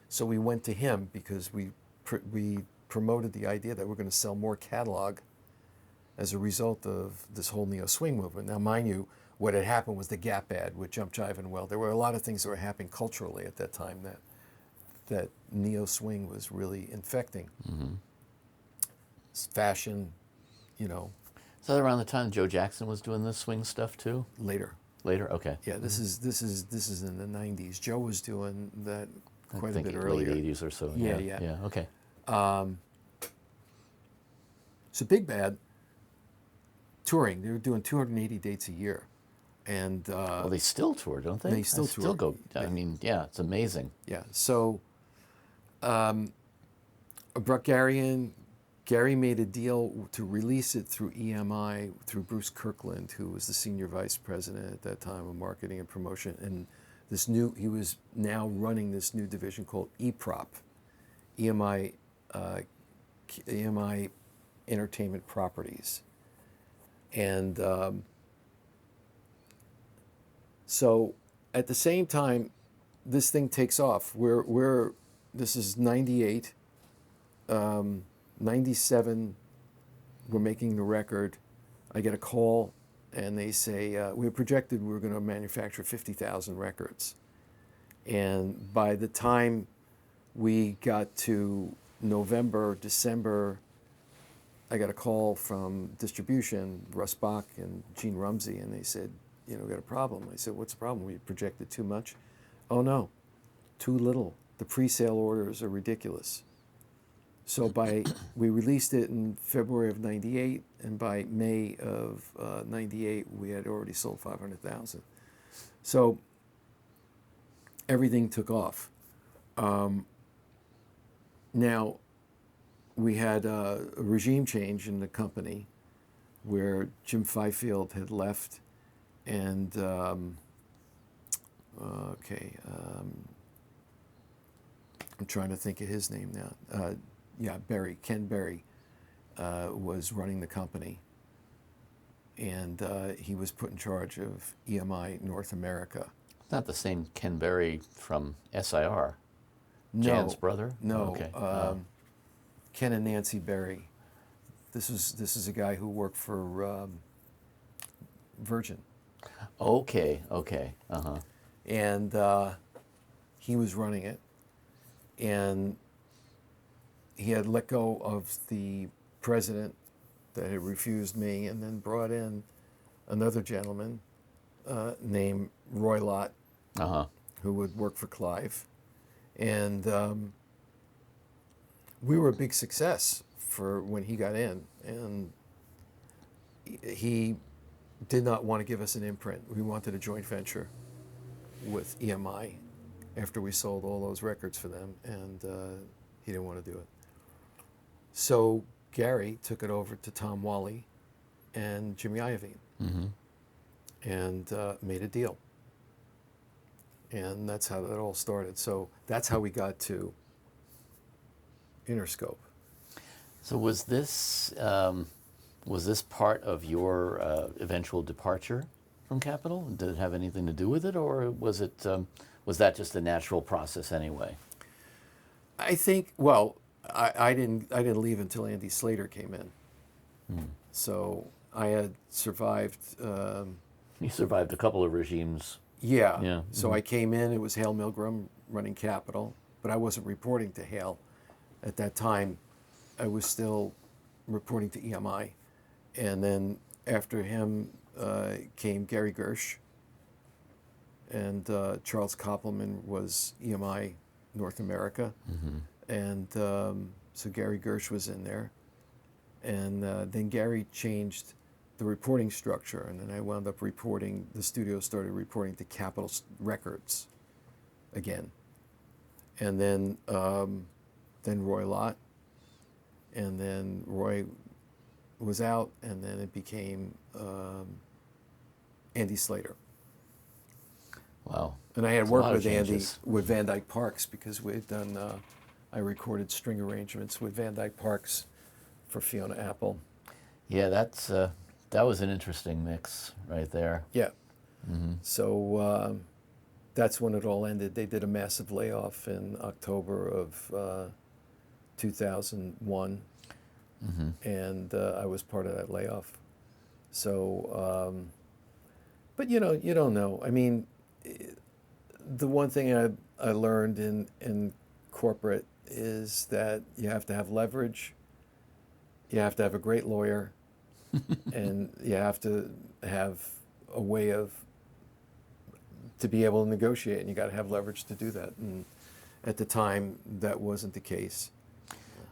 So we went to him because we promoted the idea that we're going to sell more catalog as a result of this whole neo-swing movement. Now, mind you, what had happened was the Gap ad with Jump, Jive, and Well. There were a lot of things that were happening culturally at that time that neo-swing was really infecting. Fashion, you know. Is that around the time Joe Jackson was doing this swing stuff too? Later. Later, okay. Yeah, this is in the 90s. Joe was doing that quite a bit late earlier. 80s or so. Yeah. Yeah, okay. So Big Bad, touring, they were doing 280 dates a year. And Well, they still tour, don't they? They still Still tour. go. I mean, yeah, it's amazing. yeah, so I brought Gary in. Gary made a deal to release it through EMI, through Bruce Kirkland, who was the senior vice president at that time of marketing and promotion. And he was now running this new division called EPROP, EMI Entertainment Properties. And so at the same time, this thing takes off. This is 98. 97, we're making the record. I get a call, and they say, we projected we were going to manufacture 50,000 records. And by the time we got to November, December, I got a call from distribution, Russ Bach and Gene Rumsey, and they said, we got a problem. I said, what's the problem? We projected too much? Oh, no, too little. The pre-sale orders are ridiculous. So we released it in February of 98, and by May of 98, we had already sold 500,000. So everything took off. Now, we had a regime change in the company where Jim Fifield had left, and Okay. I'm trying to think of his name now. Yeah, Ken Berry was running the company, and he was put in charge of EMI North America. Not the same Ken Berry from SIR, No, Jan's brother? no. Okay. Ken and Nancy Berry. This is a guy who worked for Virgin, Okay, okay. Uh-huh. and he was running it, and he had let go of the president that had refused me, and then brought in another gentleman named Roy Lott, Uh-huh. who would work for Clive, and we were a big success for when he got in, and he did not want to give us an imprint. We wanted a joint venture with EMI after we sold all those records for them, and he didn't want to do it. So Gary took it over to Tom Wally and Jimmy Iovine, Mm-hmm. and made a deal. And that's how that all started. So that's how we got to Interscope. So was this part of your eventual departure from Capitol? Did it have anything to do with it, or was that just a natural process anyway? I think, well, I didn't leave until Andy Slater came in. So I had survived. You survived a couple of regimes. Yeah. Yeah. So I came in. It was Hale Milgram running Capitol, but I wasn't reporting to Hale at that time. I was still reporting to EMI, and then after him came Gary Gersh, and Charles Koppelman was EMI North America, and so Gary Gersh was in there, and then Gary changed the reporting structure, and then I wound up reporting. The studio started reporting to Capitol Records again, and then Roy Lott, and then Roy was out, and then it became Andy Slater. Wow. And I had That's a worked lot of with Andy changes. with Van Dyke Parks, because we had done. I recorded string arrangements with Van Dyke Parks for Fiona Apple. Yeah, that was an interesting mix right there. Yeah. So that's when it all ended. They did a massive layoff in October of 2001, and I was part of that layoff. So, but you don't know. I mean, the one thing I learned in corporate is that you have to have leverage, you have to have a great lawyer, and you have to have a way to be able to negotiate, and you got to have leverage to do that. And at the time, that wasn't the case.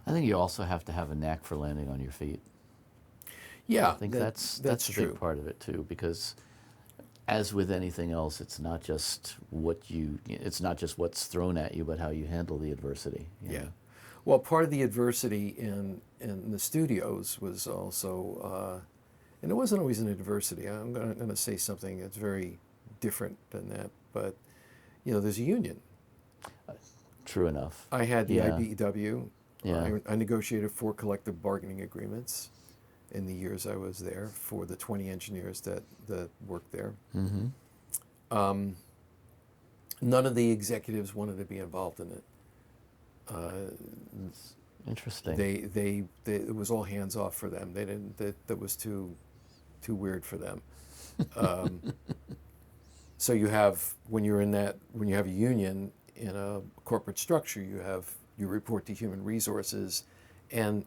I think you also have to have a knack for landing on your feet. Yeah, I think that's a true. big part of it too, because as with anything else, it's not just what's thrown at you, but how you handle the adversity. You Yeah. know? Well, part of the adversity in the studios was also, and it wasn't always an adversity. I'm going to say something that's very different than that, but there's a union. True enough. I had the Yeah. IBEW. Yeah. I negotiated 4 collective bargaining agreements in the years I was there for the 20 engineers that worked there. Mm-hmm. None of the executives wanted to be involved in it. Interesting. They it was all hands off for them. They didn't. That was too weird for them. So you have when you have a union in a corporate structure, you report to human resources, and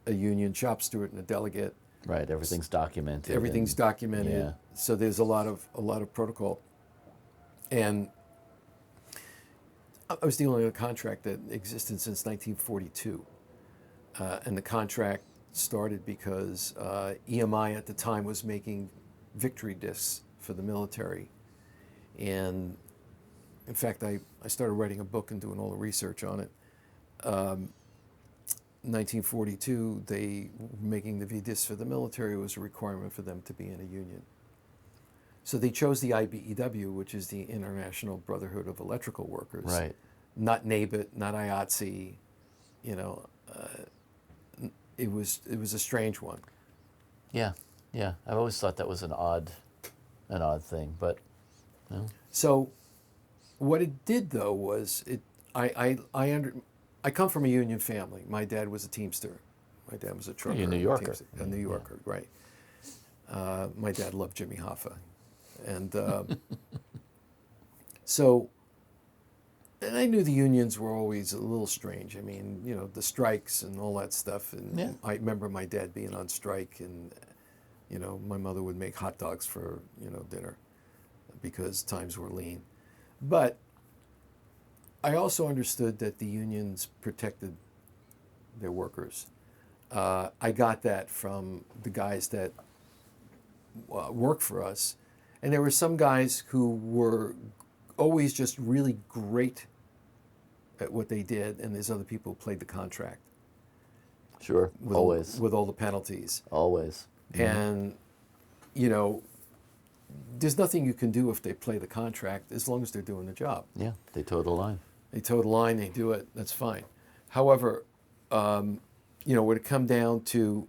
a union shop steward and a delegate. Right. Everything's documented. Everything's documented. Yeah. So there's a lot of protocol. And I was dealing with a contract that existed since 1942. And the contract started because EMI at the time was making victory discs for the military. And in fact, I started writing a book and doing all the research on it. 1942, they making the V discs for the military was a requirement for them to be in a union. So they chose the IBEW, which is the International Brotherhood of Electrical Workers. Right. Not NABIT, not IATSE. You know, it was a strange one. Yeah, yeah. I've always thought that was an odd thing, but you know. So what it did though was I come from a union family. My dad was a Teamster. My dad was a trucker. You're a New Yorker. Teamster, a New Yorker, right. My dad loved Jimmy Hoffa. And so, and I knew the unions were always a little strange. I mean, you know, the strikes and all that stuff. And Yeah. I remember my dad being on strike, and, you know, my mother would make hot dogs for, you know, dinner because times were lean. But I also understood that the unions protected their workers. I got that from the guys that work for us. And there were some guys who were always just really great at what they did, and there's other people who played the contract. Sure, With always. with all the penalties. Always. And, you know, there's nothing you can do if they play the contract as long as they're doing the job. Yeah, they toe the line. They toe the line, they do it, that's fine. However, you know, when it come down to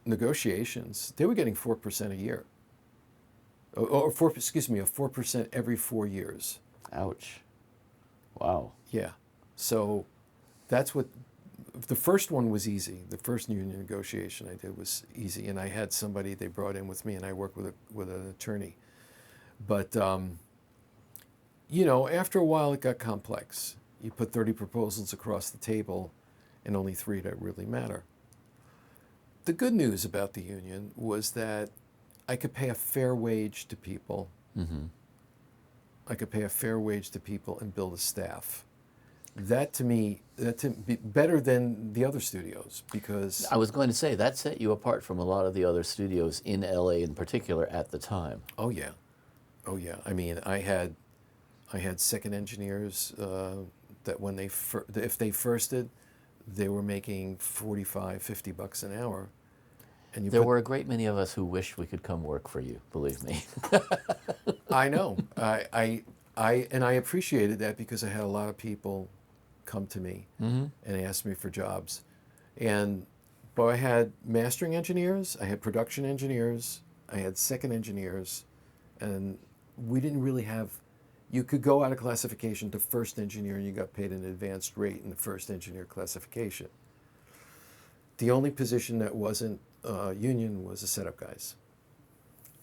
negotiations, they were getting 4% a year. Or 4% every 4 years. Ouch. Wow. Yeah. So that's what, the first one was easy. The first union negotiation I did was easy. And I had somebody they brought in with me, and I worked with an attorney. But, you know, after a while it got complex. You put 30 proposals across the table and only 3 that really matter. The good news about the union was that I could pay a fair wage to people. Mm-hmm. I could pay a fair wage to people and build a staff. That to me, better than the other studios, because I was going to say that set you apart from a lot of the other studios in LA in particular at the time. oh yeah. I mean, I had second engineers that when if they firsted, they were making $45-50 an hour. And There were a great many of us who wished we could come work for you, believe me. I know. I appreciated that, because I had a lot of people come to me and ask me for jobs. But I had mastering engineers, I had production engineers, I had second engineers, and we didn't really have, you could go out of classification to first engineer and you got paid an advanced rate in the first engineer classification. The only position that wasn't union was the setup guys.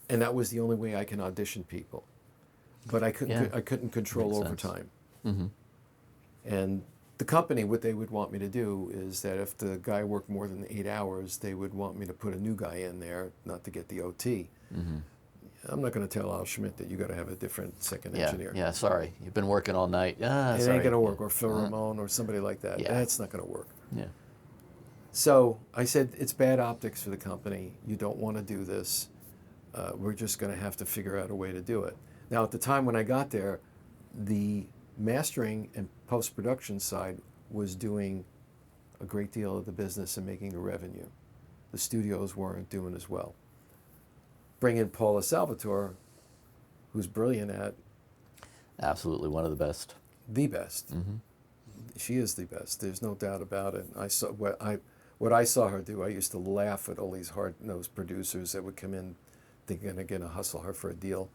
And that was the only way I can audition people. But I couldn't control Makes sense. overtime. Mm-hmm. And the company, what they would want me to do is that if the guy worked more than 8 hours, they would want me to put a new guy in there, not to get the OT. Mm-hmm. I'm not going to tell Al Schmidt that you got to have a different second engineer. Yeah, sorry. You've been working all night. It Sorry. ain't going to work. Or Phil Ramone or somebody like that. Yeah. That's not going to work. Yeah. So I said, it's bad optics for the company. You don't want to do this. We're just going to have to figure out a way to do it. Now, at the time when I got there, the mastering and post-production side was doing a great deal of the business and making the revenue. The studios weren't doing as well. Bring in Paula Salvatore, who's brilliant at Absolutely one of the best. the best. Mm-hmm. She is the best. There's no doubt about it. I saw what I saw her do. I used to laugh at all these hard-nosed producers that would come in thinking they're going to hustle her for a deal.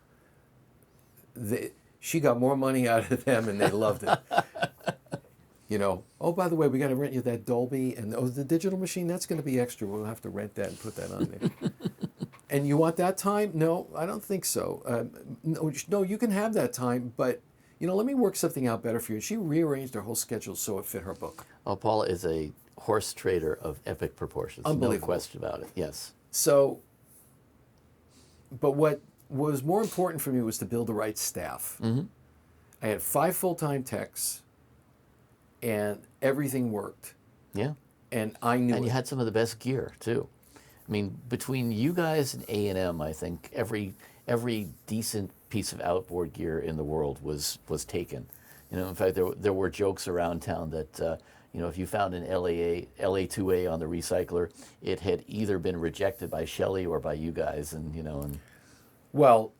She got more money out of them, and they loved it. You know, oh, by the way, we got to rent you that Dolby, and the digital machine, that's going to be extra. We'll have to rent that and put that on there. And you want that time? No, I don't think so. No, you can have that time, but, you know, let me work something out better for you. She rearranged her whole schedule so it fit her book. Oh, Paula is a horse trader of epic proportions. Unbelievable. No question about it. Yes. So, but what was more important for me was to build the right staff. Mm-hmm. I had 5 full-time techs, and everything worked. Yeah. And I knew And it. you had some of the best gear too. I mean, between you guys and A&M, I think every decent piece of outboard gear in the world was taken. You know, in fact, there were jokes around town that you know, if you found an LA2A on the recycler, it had either been rejected by Shelley or by you guys, and you know, and Well,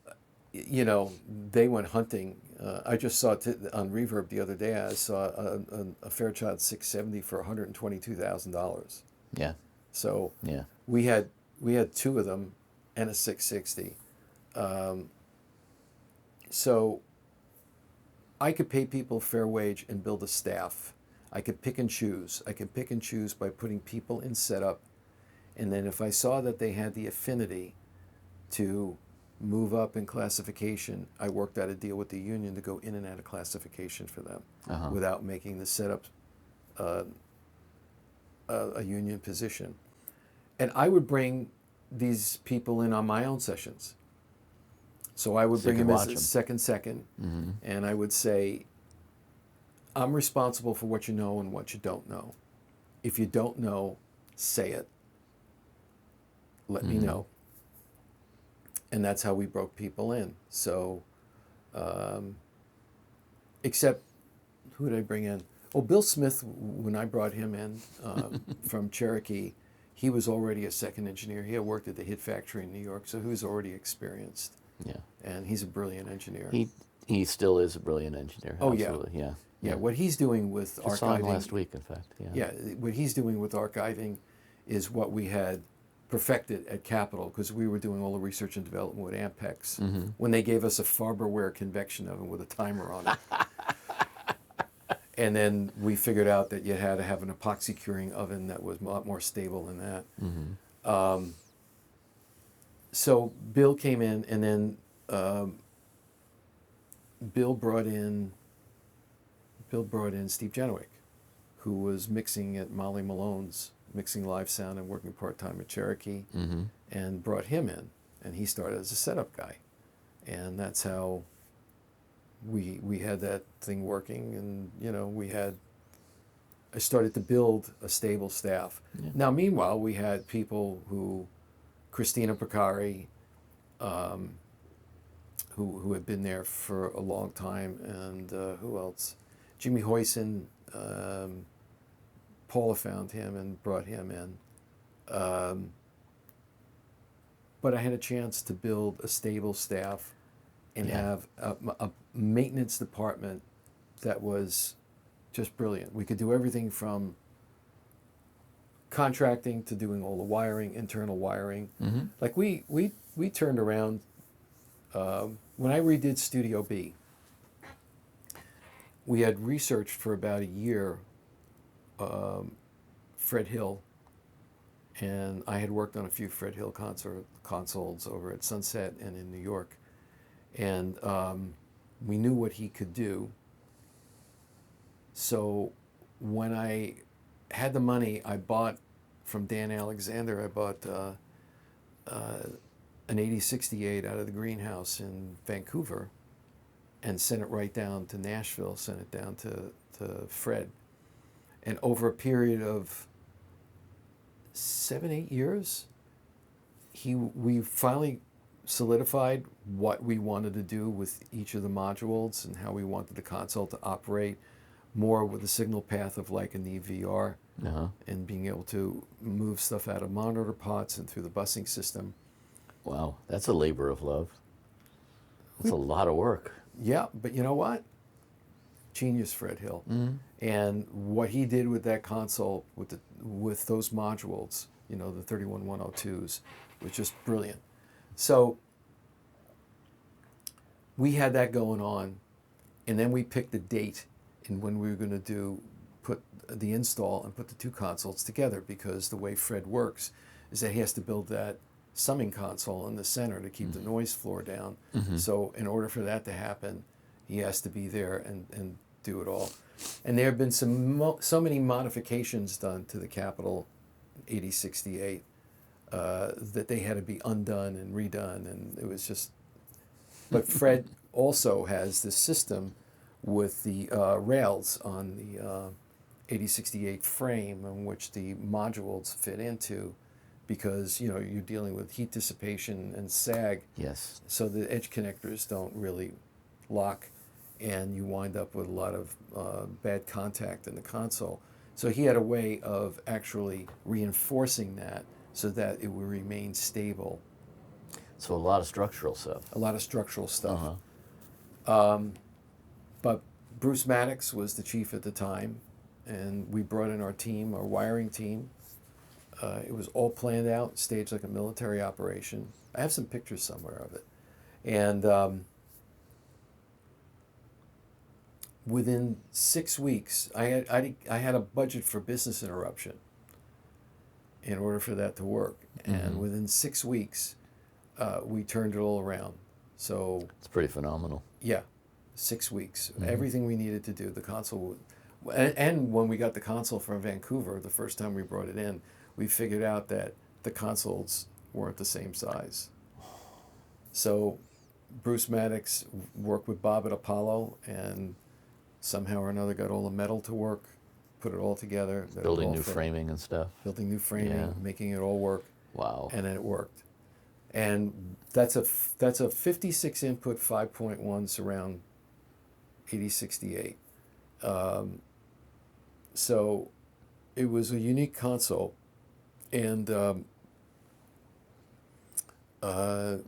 they went hunting. I just saw on Reverb the other day. I saw a Fairchild 670 for $122,000. Yeah. So Yeah. we had two of them and a 660. So I could pay people fair wage and build a staff. I could pick and choose. I could pick and choose by putting people in setup, and then if I saw that they had the affinity to move up in classification, I worked out a deal with the union to go in and out of classification for them without making the setup a union position. And I would bring these people in on my own sessions. So I would bring them as a second, and I would say, I'm responsible for what you know and what you don't know. If you don't know, say it. Let me know. And that's how we broke people in. So, except, who did I bring in? Oh, Bill Smith, when I brought him in from Cherokee, he was already a second engineer. He had worked at the Hit Factory in New York, so he was already experienced. Yeah. And he's a brilliant engineer. He still is a brilliant engineer. Oh, absolutely. Yeah. Yeah, what he's doing with I saw him archiving last week, in fact. Yeah. Yeah, what he's doing with archiving is what we had perfected at Capitol, because we were doing all the research and development with Ampex when they gave us a Farberware convection oven with a timer on it. And then we figured out that you had to have an epoxy curing oven that was a lot more stable than that. So Bill came in, and then Bill brought in Steve Genowick, who was mixing at Molly Malone's, mixing live sound and working part-time at Cherokee, and brought him in. And he started as a setup guy. And that's how we had that thing working. And, I started to build a stable staff. Yeah. Now, meanwhile, we had people Christina Picari, who had been there for a long time, and who else? Jimmy Hoyson, Paula found him and brought him in. But I had a chance to build a stable staff and have a maintenance department that was just brilliant. We could do everything from contracting to doing all the wiring, internal wiring. Like we turned around, when I redid Studio B, we had researched for about a year Fred Hill, and I had worked on a few Fred Hill consoles over at Sunset and in New York, and we knew what he could do. So when I had the money, I bought from Dan Alexander, I bought an 8068 out of the greenhouse in Vancouver and sent it right down to Nashville, sent it down to Fred. And over a period of 7-8 years, we finally solidified what we wanted to do with each of the modules and how we wanted the console to operate more with the signal path of like an EVR and being able to move stuff out of monitor pots and through the busing system. Wow, that's a labor of love. That's a lot of work. Yeah, but you know what? Genius, Fred Hill. And what he did with that console, with those modules, the 31102s, was just brilliant. So we had that going on, and then we picked a date and when we were going to put the install and put the two consoles together, because the way Fred works is that he has to build that summing console in the center to keep the noise floor down. So in order for that to happen, he has to be there and do it all. And there have been so many modifications done to the Capitol 8068 that they had to be undone and redone, and it was just... But Fred also has this system with the rails on the 8068 frame in which the modules fit into, because you're dealing with heat dissipation and sag. Yes. So the edge connectors don't really lock, and you wind up with a lot of bad contact in the console. So he had a way of actually reinforcing that so that it would remain stable. So a lot of structural stuff. A lot of structural stuff. Uh-huh. But Bruce Maddox was the chief at the time, and we brought in our team, our wiring team. It was all planned out, staged like a military operation. I have some pictures somewhere of it. And within 6 weeks, I had a budget for business interruption in order for that to work. And within 6 weeks, we turned it all around. So It's pretty phenomenal. yeah, 6 weeks. Everything we needed to do, the console, and when we got the console from Vancouver, the first time we brought it in, we figured out that the consoles weren't the same size. So Bruce Maddox worked with Bob at Apollo, and somehow or another got all the metal to work, put it all together. that it Building all new fit. framing and stuff. Building new framing, Yeah. making it all work, Wow. and then it worked. And that's a 56 input 5.1 surround 8068. So it was a unique console, and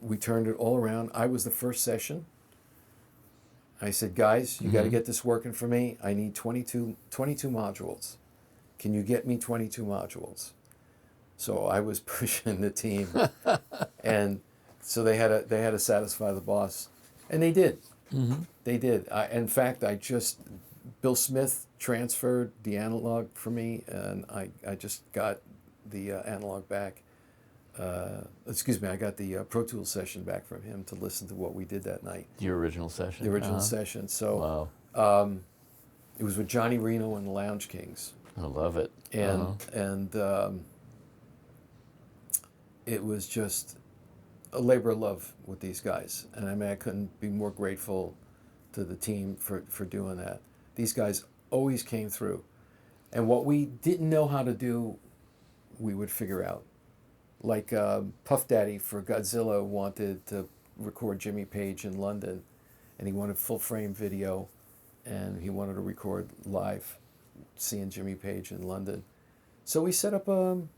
we turned it all around. I was the first session. I said, guys, you got to get this working for me. I need 22 modules. Can you get me 22 modules? So I was pushing the team, and so they had to satisfy the boss, and they did. They did. In fact, Bill Smith transferred the analog for me, and I just got the analog back. I got the Pro Tools session back from him to listen to what we did that night. Your original session? The original session. So Wow. it was with Johnny Reno and the Lounge Kings. I love it. And it was just a labor of love with these guys. And I mean, I couldn't be more grateful to the team for doing that. These guys always came through. And what we didn't know how to do, we would figure out. Like Puff Daddy for Godzilla wanted to record Jimmy Page in London, and he wanted full frame video, and he wanted to record live, seeing Jimmy Page in London. So we set up an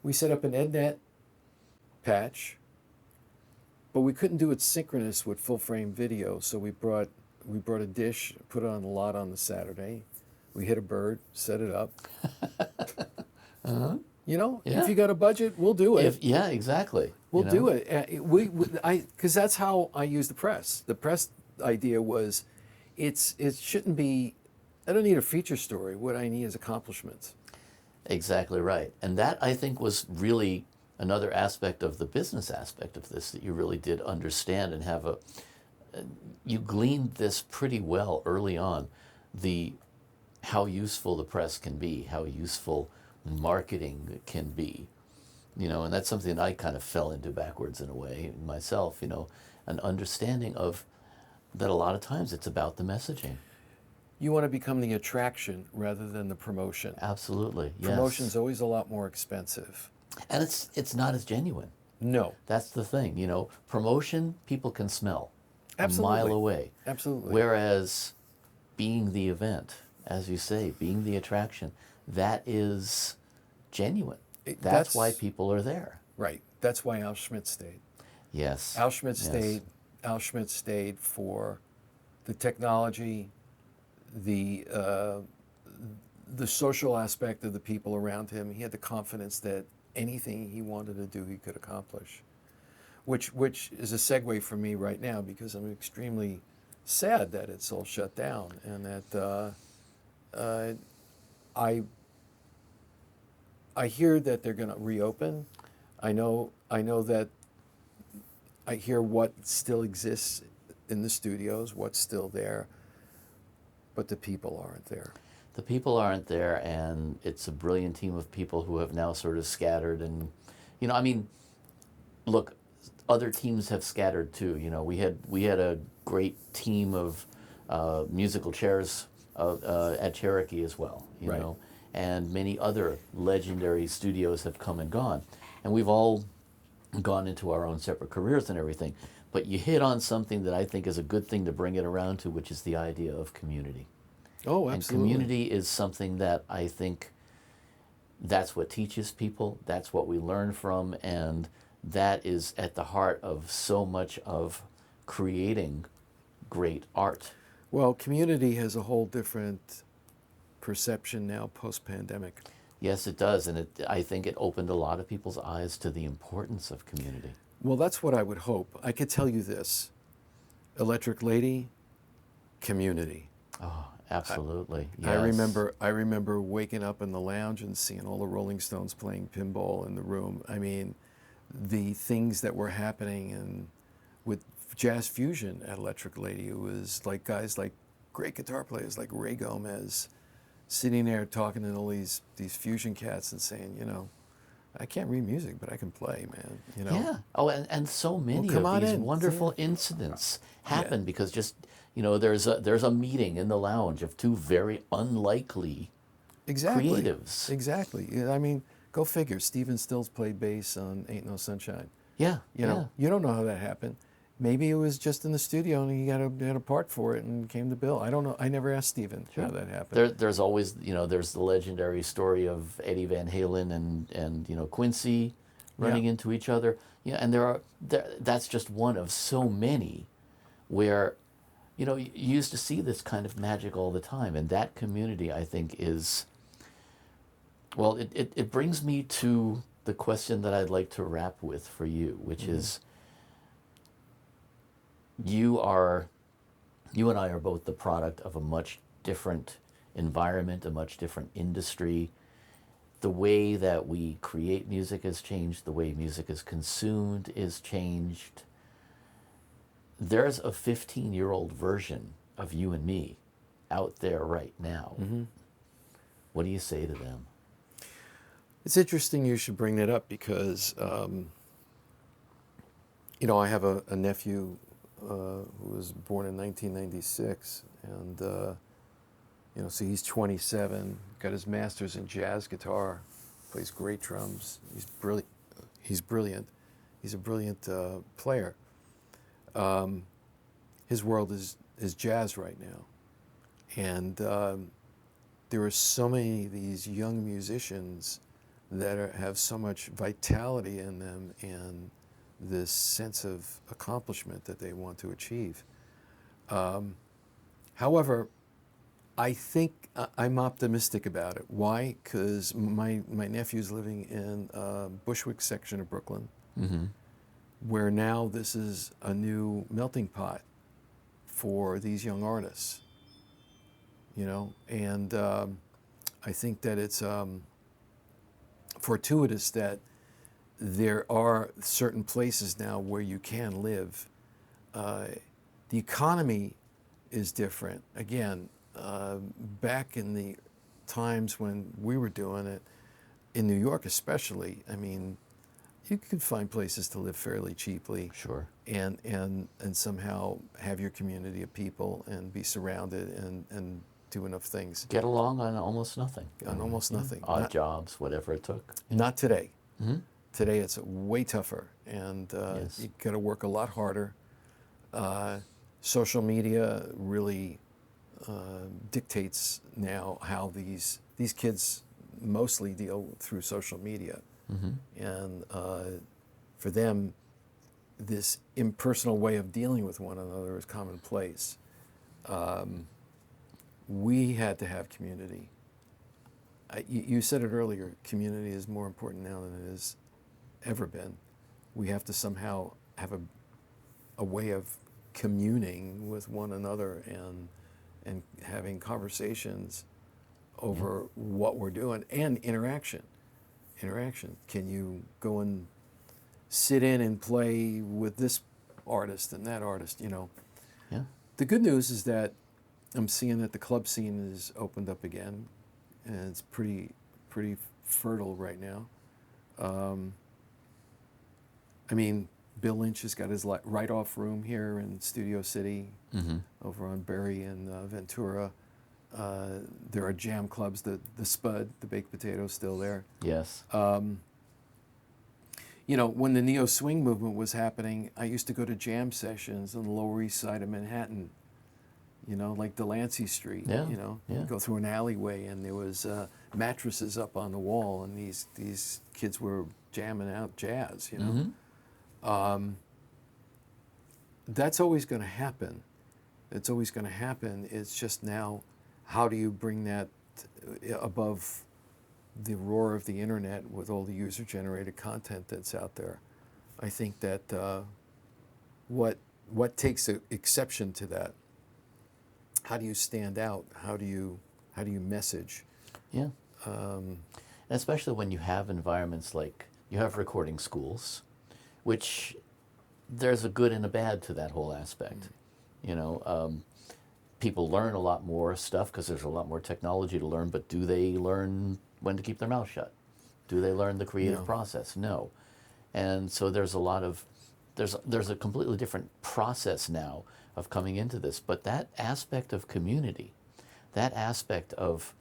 EdNet patch, but we couldn't do it synchronous with full frame video. So we brought a dish, put it on the lot on the Saturday. We hit a bird, set it up. You know, Yeah. if you got a budget, we'll do it. Yeah, exactly. We'll do it. Because that's how I use the press. The press idea was, it shouldn't be. I don't need a feature story. What I need is accomplishments. Exactly right. And that, I think, was really another aspect of the business aspect of this that you really did understand and have you gleaned this pretty well early on, how useful the press can be, how useful marketing can be, and that's something that I kind of fell into backwards in a way myself, an understanding of that a lot of times it's about the messaging. You want to become the attraction rather than the promotion. Absolutely, yes. Promotion's always a lot more expensive. And it's not as genuine. No. That's the thing, promotion people can smell Absolutely. a mile away. Absolutely. Whereas being the event, as you say, being the attraction, that is genuine. That's why people are there. Right. That's why Al Schmidt stayed. Yes. Al Schmidt Yes. stayed. Al Schmidt stayed for the technology, the social aspect of the people around him. He had the confidence that anything he wanted to do, he could accomplish. Which is a segue for me right now, because I'm extremely sad that it's all shut down, and that I hear that they're going to reopen. I know that I hear what still exists in the studios, what's still there, but the people aren't there. The people aren't there, and it's a brilliant team of people who have now sort of scattered. And, look, other teams have scattered too. We had a great team of musical chairs at Cherokee as well. You Right. know, and many other legendary studios have come and gone, and we've all gone into our own separate careers and everything. But you hit on something that I think is a good thing to bring it around to, which is the idea of community. Oh, And absolutely. community is something that I think that's what teaches people, that's what we learn from, and that is at the heart of so much of creating great art. Well, community has a whole different perception now post-pandemic. Yes, it does, and I think it opened a lot of people's eyes to the importance of community. Well, that's what I would hope. I could tell you this. Electric Lady, community. Oh, absolutely. Yes. I remember waking up in the lounge and seeing all the Rolling Stones playing pinball in the room. I mean, the things that were happening and with jazz fusion at Electric Lady, it was like guys like great guitar players like Ray Gomez sitting there talking to all these fusion cats and saying, you know, I can't read music, but I can play, man. You know. Yeah. Oh, and so many come of on these in. wonderful incidents happen because just, you know, there's a meeting in the lounge of two very unlikely Exactly. creatives. Exactly. Yeah, I mean, go figure. Stephen Stills played bass on Ain't No Sunshine. Yeah. You know, you don't know how that happened. Maybe it was just in the studio and he had a part for it and came to bill. I don't know. I never asked Stephen how that happened. There's always, you know, there's the legendary story of Eddie Van Halen and you know, Quincy running into each other. Yeah, and that's just one of so many where, you know, you used to see this kind of magic all the time. And that community, I think, is, well, it brings me to the question that I'd like to wrap with for you, which is, you and I are both the product of a much different environment, a much different industry. The way that we create music has changed. The way music is consumed is changed. There's a 15-year-old version of you and me out there right now. What do you say to them? It's interesting you should bring that up because, you know, I have a nephew who was born in 1996, and you know, so he's 27, got his master's in jazz guitar, plays great drums. He's brilliant. He's a brilliant player. His world is jazz right now, and there are so many of these young musicians that have so much vitality in them and this sense of accomplishment that they want to achieve. However, I think I'm optimistic about it. Why? Because my nephew's living in Bushwick section of Brooklyn, where now this is a new melting pot for these young artists. You know, and I think that it's fortuitous that there are certain places now where you can live. The economy is different. Again, back in the times when we were doing it, in New York especially, I mean, you could find places to live fairly cheaply. Sure. And somehow have your community of people and be surrounded and do enough things. Get along on almost nothing. On almost nothing. Odd jobs, whatever it took. Not today. Today it's way tougher, and you got to work a lot harder. Social media really dictates now how these kids mostly deal through social media, and for them, this impersonal way of dealing with one another is commonplace. We had to have community. You said it earlier. Community is more important now than it has ever been. We have to somehow have a way of communing with one another and having conversations over what we're doing and interaction. Can you go and sit in and play with this artist and that artist, you know? Yeah. The good news is that I'm seeing that the club scene is opened up again, and it's pretty fertile right now. I mean, Bill Lynch has got his write-off room here in Studio City, over on Berry and Ventura. There are jam clubs. The Spud, the Baked Potato, is still there. Yes. You know, when the neo swing movement was happening, I used to go to jam sessions on the Lower East Side of Manhattan. You know, like Delancey Street. Yeah. You know, Yeah. you go through an alleyway and there was mattresses up on the wall, and these kids were jamming out jazz. You know. That's always going to happen. It's always going to happen. It's just now, how do you bring that above the roar of the internet with all the user-generated content that's out there? I think that what takes exception to that? How do you stand out? How do you message? Yeah. And especially when you have environments like you have recording schools, which there's a good and a bad to that whole aspect. You know, people learn a lot more stuff because there's a lot more technology to learn, but do they learn when to keep their mouth shut? Do they learn the creative No. process? No. And so there's a lot of, there's a completely different process now of coming into this. But that aspect of community, that aspect of,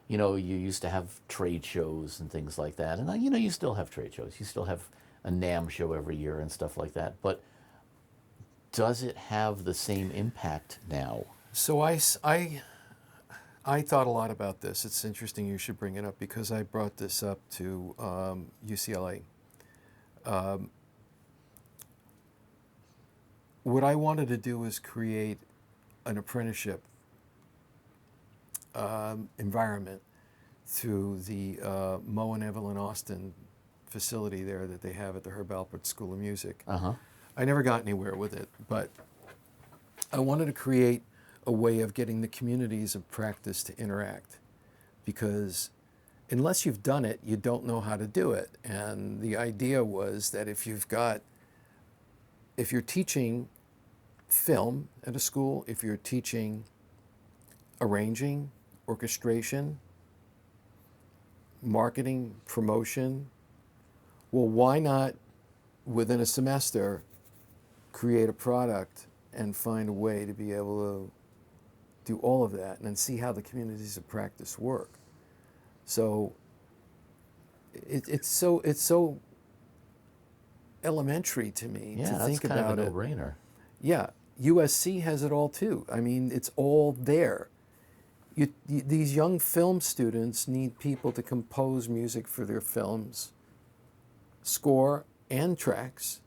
you know, you used to have trade shows and things like that. And, you know, you still have trade shows. You still have a NAMM show every year and stuff like that. But does it have the same impact now? So I thought a lot about this. It's interesting you should bring it up because I brought this up to UCLA. What I wanted to do was create an apprenticeship environment through the Mo and Evelyn Austin facility there that they have at the Herb Alpert School of Music. I never got anywhere with it, but I wanted to create a way of getting the communities of practice to interact, because unless you've done it, you don't know how to do it. And the idea was that if you're teaching film at a school, if you're teaching arranging, orchestration, marketing, promotion, well, why not within a semester create a product and find a way to be able to do all of that and then see how the communities of practice work. So it's so elementary to me to think that's kind about of a it. no-brainer. Yeah, USC has it all too. I mean, it's all there. These young film students need people to compose music for their films, score and tracks.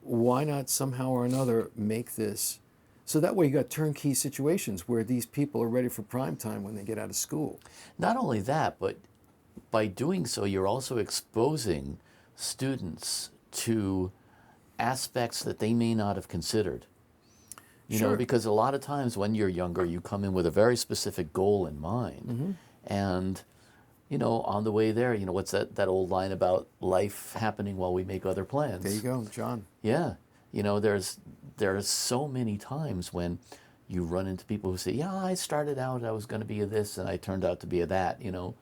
Why not somehow or another make this so that way you got turnkey situations where these people are ready for prime time when they get out of school. Not only that, but by doing so, you're also exposing students to aspects that they may not have considered. You know, because a lot of times when you're younger, you come in with a very specific goal in mind. And, you know, on the way there, you know, what's that old line about life happening while we make other plans? There you go, John. Yeah. You know, there's so many times when you run into people who say, yeah, I started out, I was going to be a this, and I turned out to be a that, you know.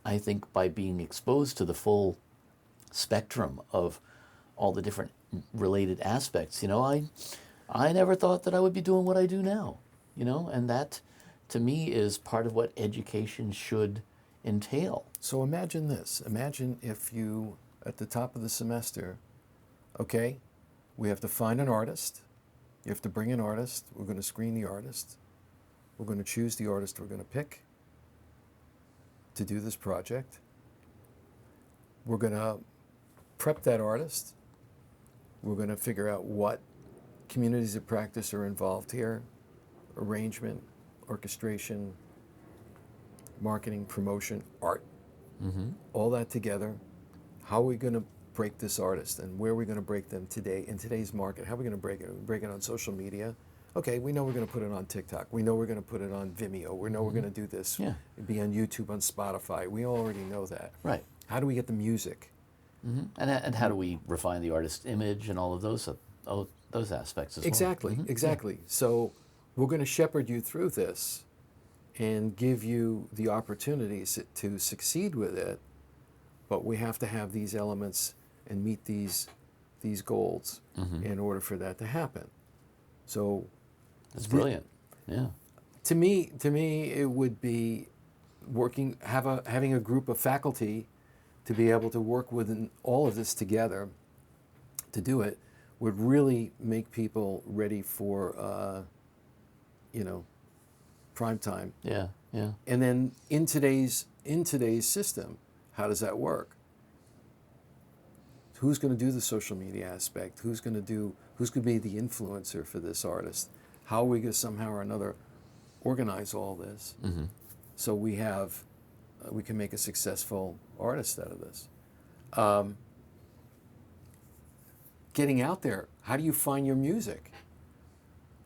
I think by being exposed to the full spectrum of all the different related aspects, you know, I never thought that I would be doing what I do now, you know, and that to me is part of what education should entail. So imagine this. Imagine if you, at the top of the semester, okay, we have to find an artist. You have to bring an artist. We're going to screen the artist. We're going to choose the artist we're going to pick to do this project. We're going to prep that artist. We're going to figure out what communities of practice are involved here, arrangement, orchestration, marketing, promotion, art, all that together. How are we going to break this artist and where are we going to break them today in today's market? How are we going to break it? Break it on social media. Okay, we know we're going to put it on TikTok. We know we're going to put it on Vimeo. We know we're going to do this. Yeah. It'd be on YouTube, on Spotify. We already know that. Right. How do we get the music? And how do we refine the artist's image and all of those aspects as Exactly, well? exactly. So we're going to shepherd you through this and give you the opportunities to succeed with it, but we have to have these elements and meet these goals in order for that to happen. So That's brilliant. Yeah. to me, it would be having a group of faculty to be able to work within all of this together to do it would really make people ready for, prime time. Yeah. Yeah. And then in today's system, how does that work? who's going to do the social media aspect? Who's going to be the influencer for this artist? How are we going to somehow or another organize all this so we can make a successful artist out of this? Getting out there. How do you find your music?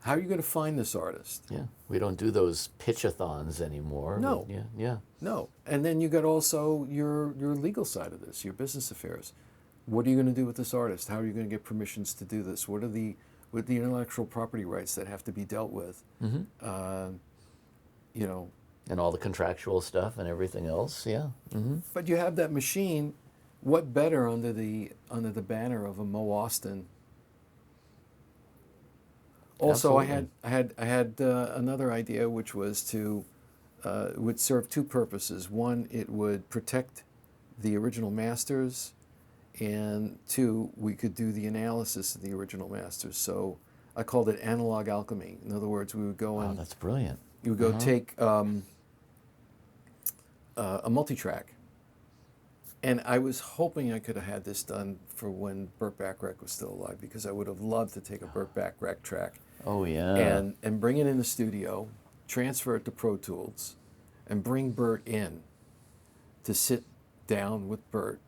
How are you going to find this artist? Yeah, we don't do those pitch-a-thons anymore. No. Yeah. No. And then you got also your legal side of this, your business affairs. What are you going to do with this artist? How are you going to get permissions to do this? What are the intellectual property rights that have to be dealt with? You know. And all the contractual stuff and everything else. Yeah. But you have that machine. What better under the banner of a Mo Austin? Also, Absolutely. I had another idea, which was to would serve two purposes. One, it would protect the original masters, and two, we could do the analysis of the original masters. So I called it analog alchemy. In other words, we would go Oh, and that's brilliant. you would go take a multi-track. And I was hoping I could have had this done for when Burt Bacharach was still alive, because I would have loved to take a Burt Bacharach track Oh, yeah. and bring it in the studio, transfer it to Pro Tools, and bring Burt in to sit down with Burt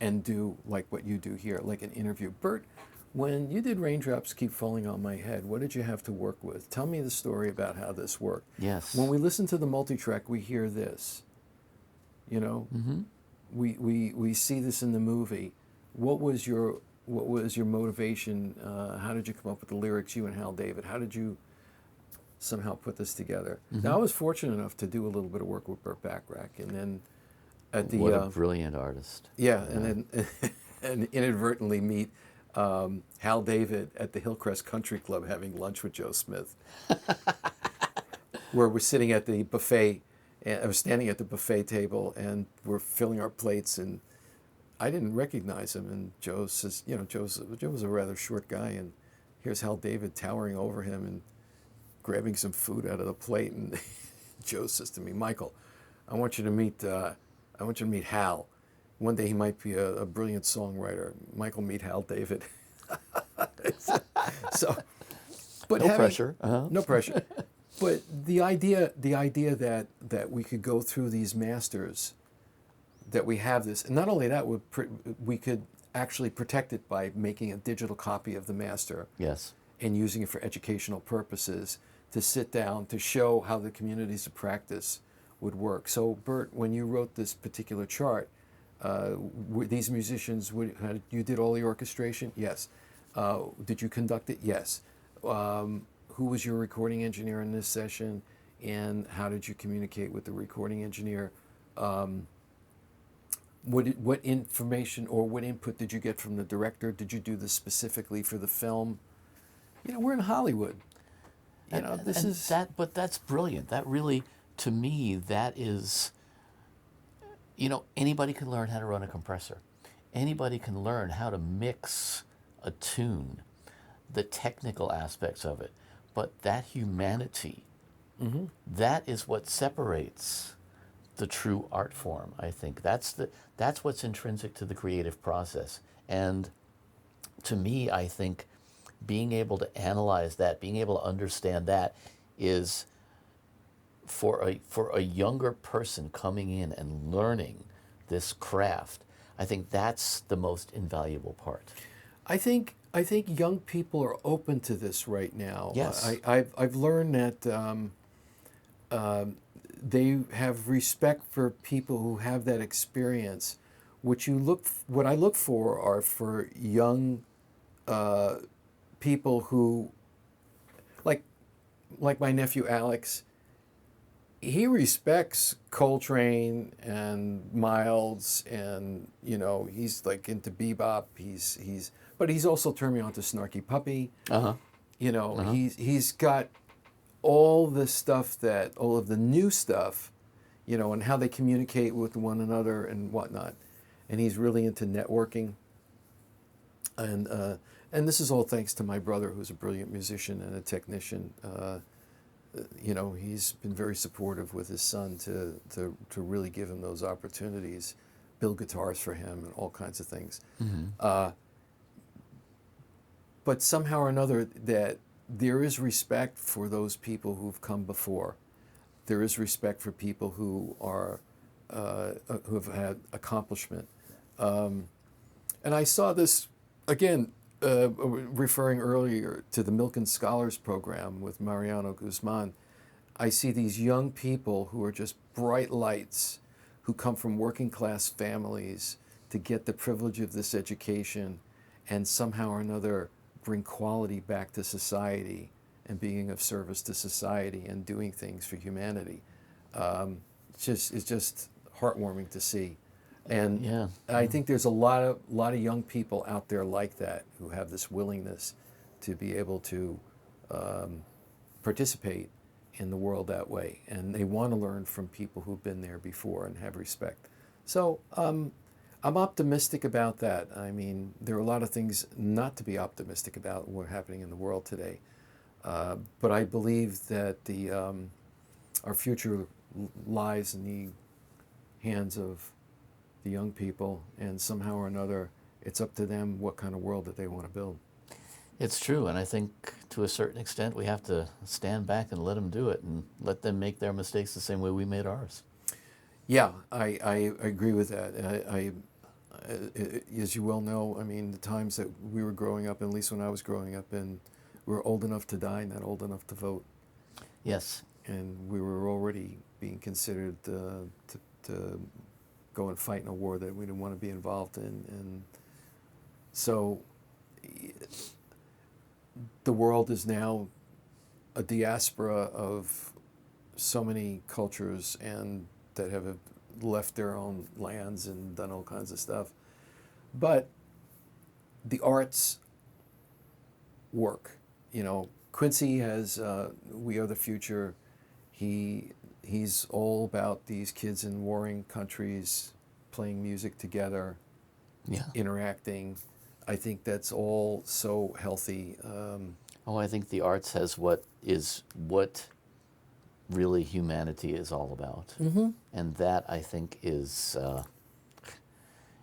and do like what you do here, like an interview. Burt, when you did Raindrops Keep Falling on My Head, what did you have to work with? Tell me the story about how this worked. Yes. When we listen to the multi-track, we hear this, you know? We see this in the movie. What was your motivation? How did you come up with the lyrics? You and Hal David. How did you somehow put this together? Now, I was fortunate enough to do a little bit of work with Burt Bacharach, and then at the What a brilliant artist. yeah, and then and inadvertently meet Hal David at the Hillcrest Country Club having lunch with Joe Smith, where we're sitting at the buffet. And I was standing at the buffet table, and we're filling our plates, and I didn't recognize him. And Joe says, you know, Joe was a rather short guy, and here's Hal David towering over him and grabbing some food out of the plate. And Joe says to me, Michael, I want you to meet Hal. One day he might be a brilliant songwriter. Michael, meet Hal David. So, but No pressure. No pressure. But the idea that we could go through these masters, that we have this, and not only that, we could actually protect it by making a digital copy of the master. Yes. And using it for educational purposes, to sit down, to show how the communities of practice would work. So, Burt, when you wrote this particular chart, were these musicians, you did all the orchestration? Yes. Did you conduct it? Yes. Who was your recording engineer in this session, and how did you communicate with the recording engineer? What information or what input did you get from the director? Did you do this specifically for the film? You know, we're in Hollywood. You know, this is that. But that's brilliant. That really, to me, that is. You know, anybody can learn how to run a compressor. Anybody can learn how to mix a tune, the technical aspects of it. But that humanity, that is what separates the true art form, I think. That's what's intrinsic to the creative process. And to me, I think being able to analyze that, being able to understand that is for a younger person coming in and learning this craft, I think that's the most invaluable part. I think young people are open to this right now. Yes. I've learned that they have respect for people who have that experience. What I look for are for young people who, like my nephew Alex. He respects Coltrane and Miles, and you know he's like into bebop. But he's also turned me on to Snarky Puppy. You know, he's got all the stuff all of the new stuff, you know, and how they communicate with one another and whatnot. And he's really into networking. And this is all thanks to my brother, who's a brilliant musician and a technician. You know, he's been very supportive with his son to really give him those opportunities. build guitars for him and all kinds of things. Mm-hmm. But somehow or another, that there is respect for those people who've come before. There is respect for people who are who have had accomplishment. And I saw this again, referring earlier to the Milken Scholars Program with Mariano Guzman. I see these young people who are just bright lights, who come from working class families to get the privilege of this education and somehow or another bring quality back to society and being of service to society and doing things for humanity. It's just heartwarming to see. And Yeah. I think there's a lot of young people out there like that who have this willingness to be able to participate in the world that way, and they want to learn from people who've been there before and have respect. So I'm optimistic about that. I mean, there are a lot of things not to be optimistic about what are happening in the world today, but I believe that our future lies in the hands of the young people, and somehow or another, it's up to them what kind of world that they want to build. It's true, and I think to a certain extent we have to stand back and let them do it and let them make their mistakes the same way we made ours. Yeah, I agree with that. As you well know, I mean, the times that we were growing up, at least when I was growing up, and we were old enough to die, not old enough to vote. Yes. And we were already being considered to go and fight in a war that we didn't want to be involved in. And so the world is now a diaspora of so many cultures and that have left their own lands and done all kinds of stuff. But the arts work. You know, Quincy has We Are the Future. He's all about these kids in warring countries playing music together, Yeah. interacting. I think that's all so healthy. I think the arts has what really humanity is all about. Mm-hmm. And that, I think, is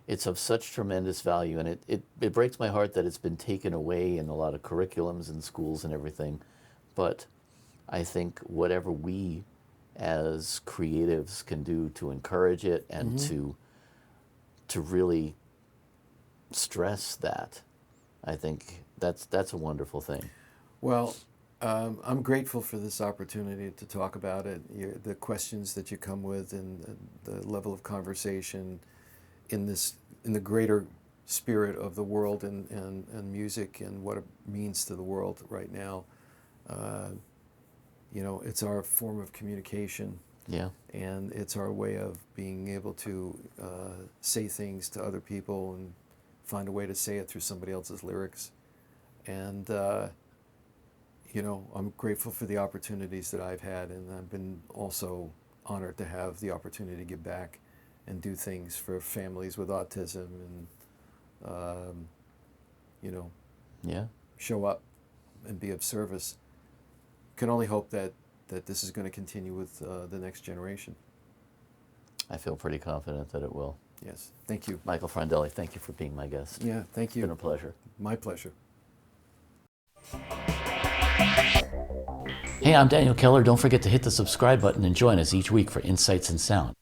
it's of such tremendous value, and it breaks my heart that it's been taken away in a lot of curriculums in schools and everything. But I think whatever we as creatives can do to encourage it and to really stress that, I think that's a wonderful thing. Well, I'm grateful for this opportunity to talk about it. The questions that you come with and the level of conversation in the greater spirit of the world and music and what it means to the world right now. You know, it's our form of communication. Yeah. And it's our way of being able to say things to other people and find a way to say it through somebody else's lyrics. And you know, I'm grateful for the opportunities that I've had, and I've been also honored to have the opportunity to give back and do things for families with autism and, you know, Yeah. show up and be of service. Can only hope that this is going to continue with the next generation. I feel pretty confident that it will. Yes. Thank you. Michael Frondelli, thank you for being my guest. Yeah, thank you. It's been a pleasure. My pleasure. Hey, I'm Daniel Keller. Don't forget to hit the subscribe button and join us each week for Insights in Sound.